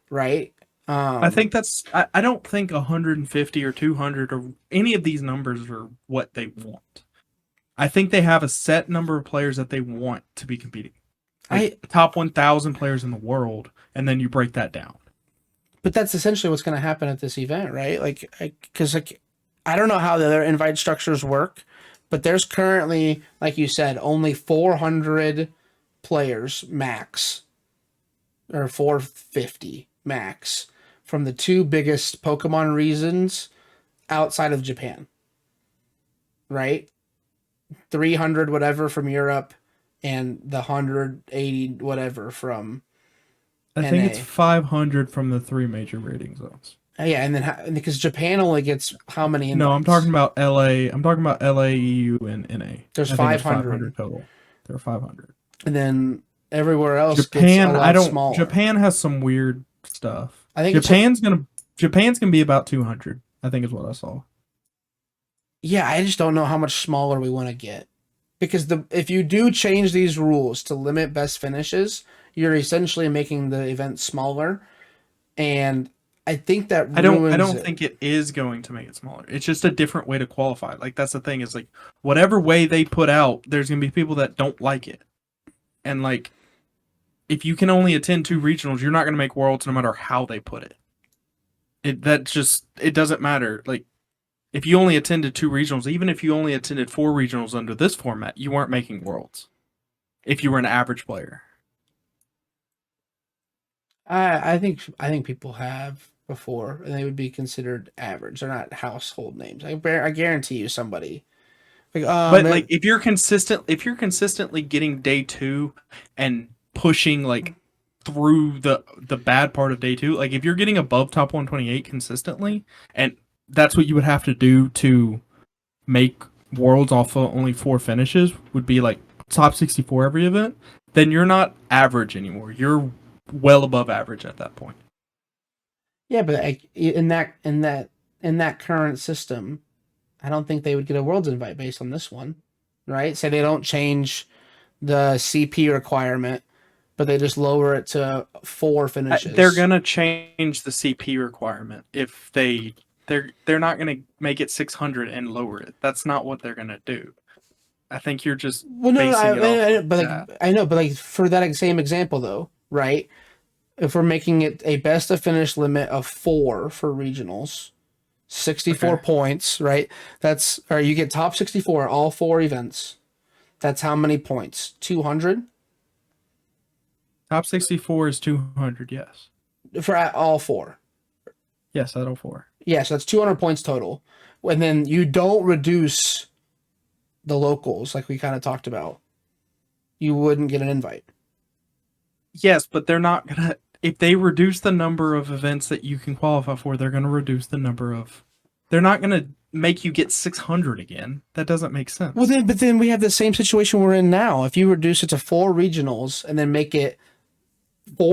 right? I think that's. I don't think 150 or 200 or any of these numbers are what they want. I think they have a set number of players that they want to be competing. Like top 1,000 players in the world, and then you break that down. But that's essentially what's going to happen at this event, right? Like, because I don't know how the other invite structures work, but there's currently, like you said, only 400 players max, or 450 max from the 2 biggest Pokemon regions outside of Japan, right? 300 whatever from Europe, and the 180 whatever from I think it's 500 from the 3 major rating zones. Yeah, and then because Japan only gets how many invites? No, I'm talking about LA. I'm talking about LA, EU, and NA. There's I think 500 total. There are 500. And then everywhere else Japan, gets a lot smaller. Japan has some weird stuff. I think Japan's gonna be about 200. I think is what I saw. Yeah, I just don't know how much smaller we want to get, because if you do change these rules to limit best finishes, you're essentially making the event smaller, and I think that I don't think it is going to make it smaller. It's just a different way to qualify. Like that's the thing, is like whatever way they put out, there's gonna be people that don't like it, and like if you can only attend 2 regionals, you're not gonna make Worlds no matter how they put it. It doesn't matter. Like if you only attended 2 regionals, even if you only attended 4 regionals under this format, you weren't making Worlds. If you were an average player. I think people have before, and they would be considered average. They're not household names. I guarantee you somebody. But like if you're consistently getting day 2 and pushing like through the bad part of day 2, like if you're getting above top 128 consistently, and that's what you would have to do to make Worlds off of only 4 finishes, would be like top 64 every event, then you're not average anymore. You're well above average at that point. Yeah, but in that current system, I don't think they would get a Worlds invite based on this one, right? Say they don't change the CP requirement, but they just lower it to 4 finishes. They're gonna change the CP requirement if they're not gonna make it 600 and lower it. That's not what they're gonna do. I think you're just I know, but like for that same example though, right? If we're making it a best of finish limit of 4 for regionals, 64 Okay. points, right? Or you get top 64 at all 4 events. That's how many points? 200 Top 64 is 200. Yes. for at all 4. Yes, out of 4. Yeah, so that's 200 points total. And then you don't reduce the locals like we kind of talked about. You wouldn't get an invite. Yes, but they're not gonna. If they reduce the number of events that you can qualify for, they're gonna reduce the number of. They're not gonna make you get 600 again. That doesn't make Well, sense. then we have the same situation we're in now. If you reduce it to 4 regionals and then make it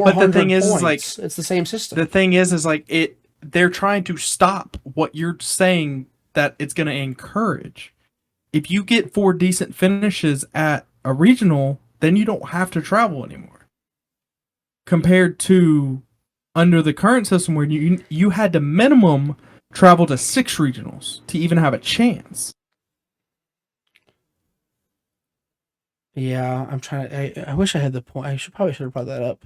But the 400 thing is like points, it's the same the system. thing is like it. They're trying to stop what you're saying that it's gonna encourage. If you get 4 decent finishes at a regional, then you don't have to travel anymore. Compared to under the current system where you had to minimum travel to 6 regionals to even have a chance. Yeah, I'm trying to. I wish I had the point. Probably should have brought that up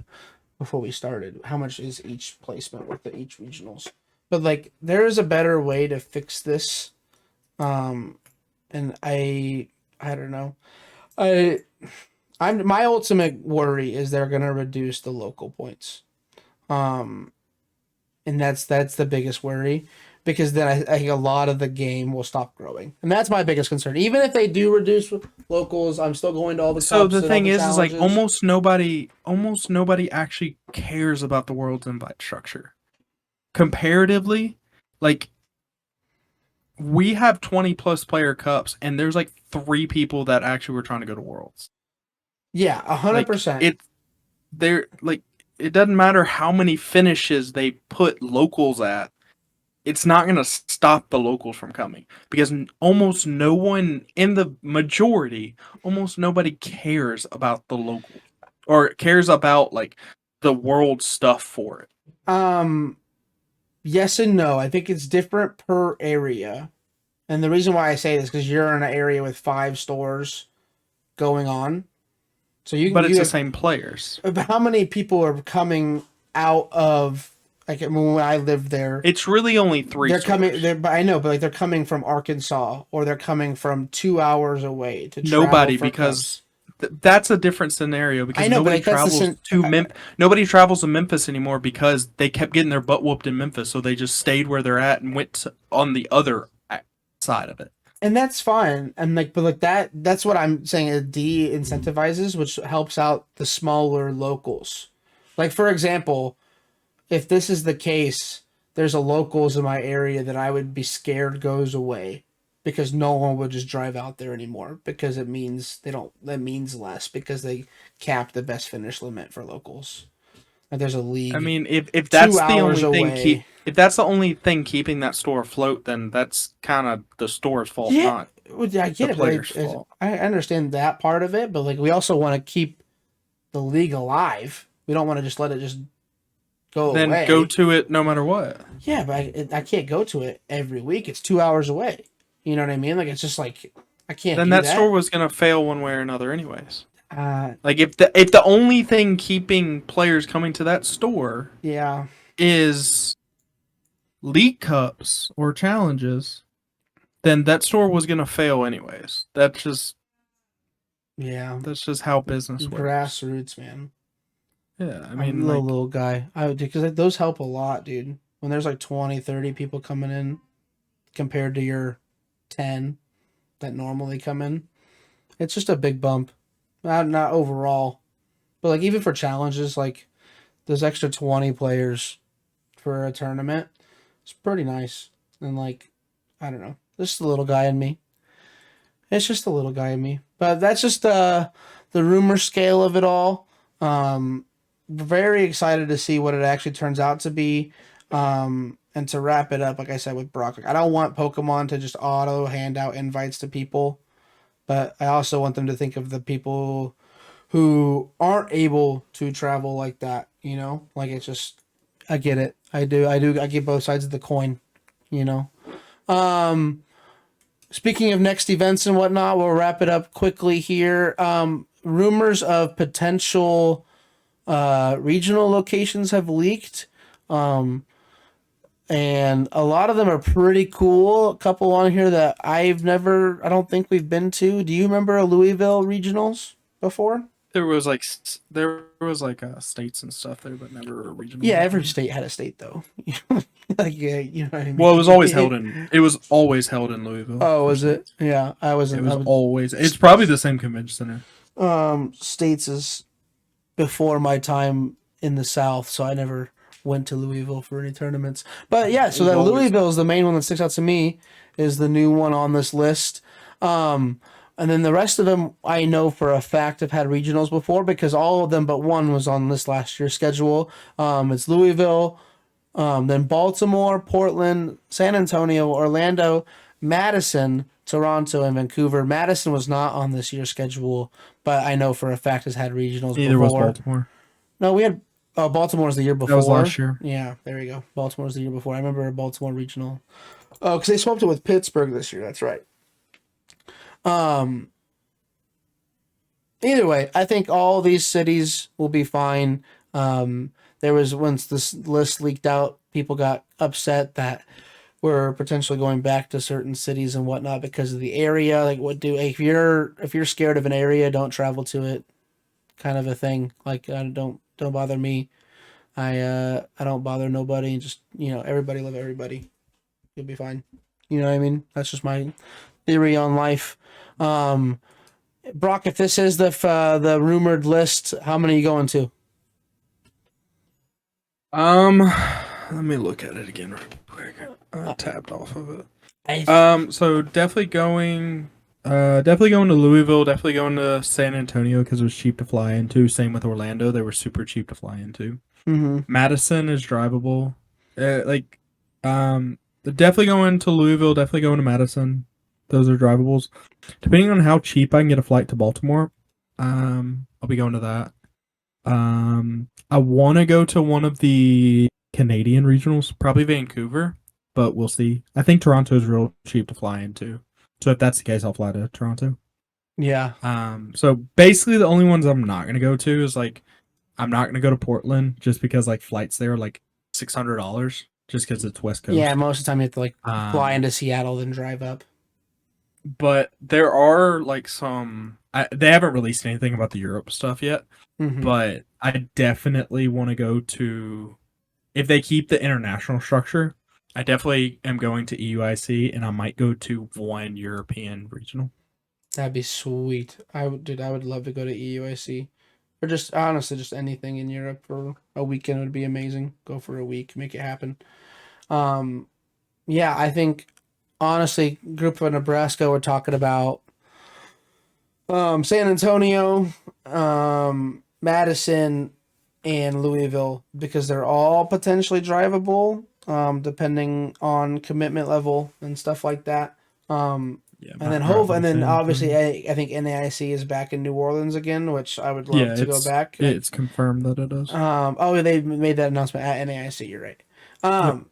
before we started. How much is each placement with the each regionals? But like, there is a better way to fix this. And I don't know. I I'm my ultimate worry is they're gonna reduce the local points. Um, and that's the biggest worry because then I think a lot of the game will stop growing, and that's my biggest concern. Even if they do reduce locals, I'm still going to all the So cups the and all thing the is like challenges. almost nobody actually cares about the world's invite structure. Comparatively, like we have 20 plus player cups and there's like 3 people that actually were trying to go to worlds. Yeah, hundred Like percent. they're like it doesn't matter how many finishes they put locals at, it's not going to stop the locals from coming because almost no one in the majority, almost nobody cares about the local or cares about like the world stuff for it. Um, yes and no. I think it's different per area, and the reason why I say this because you're in an area with 5 stores going on, so But it's you the have same players. how many people are coming out of like when I lived there. It's really only 3 They're coming. stores. But I know, but like they're coming from Arkansas or they're coming from 2 hours away to travel Nobody for because cups. that's a different scenario I because know, but nobody like that's the travels to nobody travels to Memphis anymore because they kept getting their butt whooped in Memphis, so they just stayed where they're at and went on the other side of it. and that's fine. And like, but like that's what I'm saying. It de-incentivizes, which helps out the smaller locals. Like for example, if this is the case, there's a locals in my area that I would be scared goes away because no one would just drive out there anymore because it means they don't that means less because they cap the best finish limit for locals. Like there's a I league mean, if two that's the hours only thing away. if that's the only thing keeping that store afloat, then that's kind of the store's fault, Yeah, not well, yeah, I the get it. player's fault. I understand that part of it, but like we also want to keep the league alive. We don't want to just let it just go Then go away. to it no matter what. Yeah, but I can't go to it every week. It's 2 hours away. You know what I mean? Like it's just like I can't Then do that store that. was gonna fail one way or another, anyways. Uh, Like if the only thing keeping players coming to that store yeah, is league cups or challenges, then that store was gonna fail anyways. yeah. That's just how business works. Grassroots, man. Yeah, I I'm a mean, like, little guy. I would because like, those help a lot, dude. When there's like 20, 30 people coming in compared to your 10 that normally come in, it's just a big bump. Not overall, but like even for challenges, like those extra 20 players for a tournament, it's pretty nice. And like, I don't know, this is the little guy in me. It's just a little guy in me. But that's just the rumor scale of it all. Very excited to see what it actually turns out to be. And to wrap it up, like I said with Brock, like, I don't want Pokemon to just auto hand out invites to people, but I also want them to think of the people who aren't able to travel like that. You know, like it's just I get it. I do. I get both sides of the coin. You know. Um, Speaking of next events and whatnot, we'll wrap it up quickly here. Rumors of potential Regional locations have leaked. Um, and a lot of them are pretty cool. A couple on here that I don't think we've been to. Do you remember Louisville regionals before? There was like states and stuff there, but never a regional Yeah, every location. state had a state though. Like, yeah, you know what I mean. Well, it was always held in Louisville Oh, for was it? states. Yeah, I It wasn't. I was was. always. It's probably the same convention center. States is before my time in the South, so I never went to Louisville for any tournaments. But yeah, It so was that always. Louisville is the main one that sticks out to me, is the new one on this list. Um, and then the rest of them I know for a fact have had regionals before because all of them but one was on this last year's schedule. It's Louisville, then Baltimore, Portland, San Antonio, Orlando, Madison, Toronto, and Vancouver. Madison was not on this year's schedule, but I know for a fact has had regionals Neither was before. Baltimore. No, we had Baltimore's the year That was before. last year. Yeah, there you go. Baltimore's the year before. I remember a Baltimore regional. Oh, because they swapped it with Pittsburgh this year. That's right. Um. Either way, I think all these cities will be fine. There was once this list leaked out, people got upset that we're potentially going back to certain cities and whatnot because of the area. Like, what do if you're scared of an area, don't travel to it. Kind of a thing. Like, don't bother me. I don't bother nobody. Just everybody love everybody. You'll be fine. You know what I mean? That's just my theory on life. Um, Brock, if this is the rumored list, how many are you going to? Let me look at it again real quick. I tapped off of it. I So definitely going to Louisville. Definitely going to San Antonio because it was cheap to fly into. Same with Orlando; they were super cheap to fly into. mm-hmm. Madison is drivable. Like, definitely going to Louisville. Definitely going to Madison. Those are drivables. Depending on how cheap I can get a flight to Baltimore, I'll be going to that. I want to go to one of the Canadian regionals, probably Vancouver, but we'll see. I think Toronto is real cheap to fly into, so if that's the case, I'll fly to Toronto. Yeah. So basically, the only ones I'm not gonna go to is like I'm not gonna go to Portland just because like flights there are like $600 just because it's West Coast. Yeah, most of the time you have to like fly Um, into Seattle then drive up. but there are like they haven't released anything about the Europe stuff yet, Mm-hmm. but I definitely want to go to if they keep the international structure. I definitely am going to EUIC and I might go to one European regional. That'd be sweet. I would love to go to EUIC. Or just honestly, just anything in Europe for a weekend would be amazing. Go for a week, make it happen. Um, yeah, I think honestly, group of Nebraska, we're talking about San Antonio, Madison, and Louisville because they're all potentially drivable, depending on commitment level and stuff like that. Yeah, And then and then obviously I think NAIC is back in New Orleans again, which I would love Yeah, to go back. it's confirmed that it is. Oh, they made that announcement at NAIC. You're right. Yep.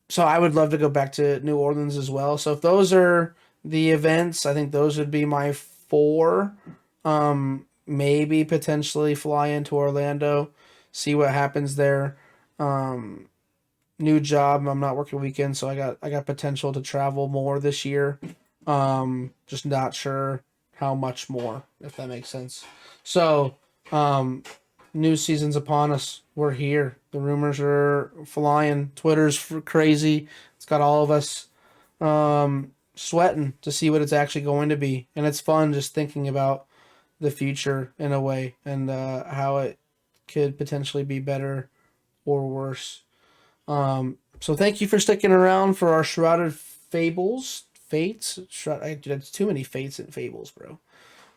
So I would love to go back to New Orleans as well. So if those are the events, I think those would be my four. Maybe potentially fly into Orlando, see what happens there. Um, New job. I'm not working weekends, so I got potential to travel more this year. Just not sure how much more, if that makes sense. So, um, new season's upon us. We're here. The rumors are flying. Twitter's crazy. It's got all of us sweating to see what it's actually going to be, and it's fun just thinking about the future in a way and how it could potentially be better or worse. So thank you for sticking around for our Shrouded Fables. Fates? That's too many fates and fables, bro.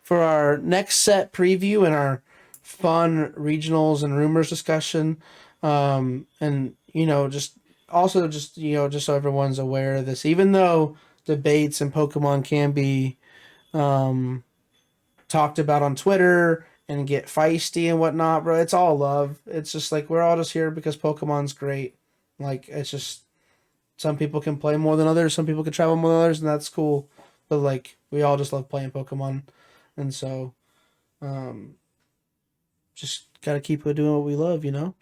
For our next set preview and our fun regionals and rumors discussion. And, just also just so everyone's aware of this, even though debates and Pokemon can be um, talked about on Twitter and get feisty and whatnot, bro, it's all love. It's just like we're all just here because Pokemon's great. Like, it's just some people can play more than others, some people can travel more than others, and that's cool. But like, we all just love playing Pokemon, and so um, just Got to keep doing what we love, you know?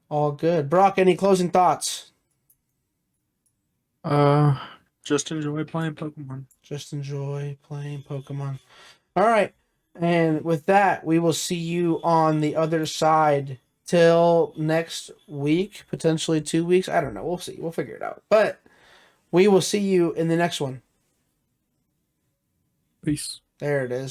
All good. Brock, any closing thoughts? Just enjoy playing Pokemon. Just enjoy playing Pokemon. All right. And with that, we will see you on the other side till next week, potentially 2 weeks. I don't know. We'll see. We'll figure it out. But we will see you in the next one. Peace. There it is.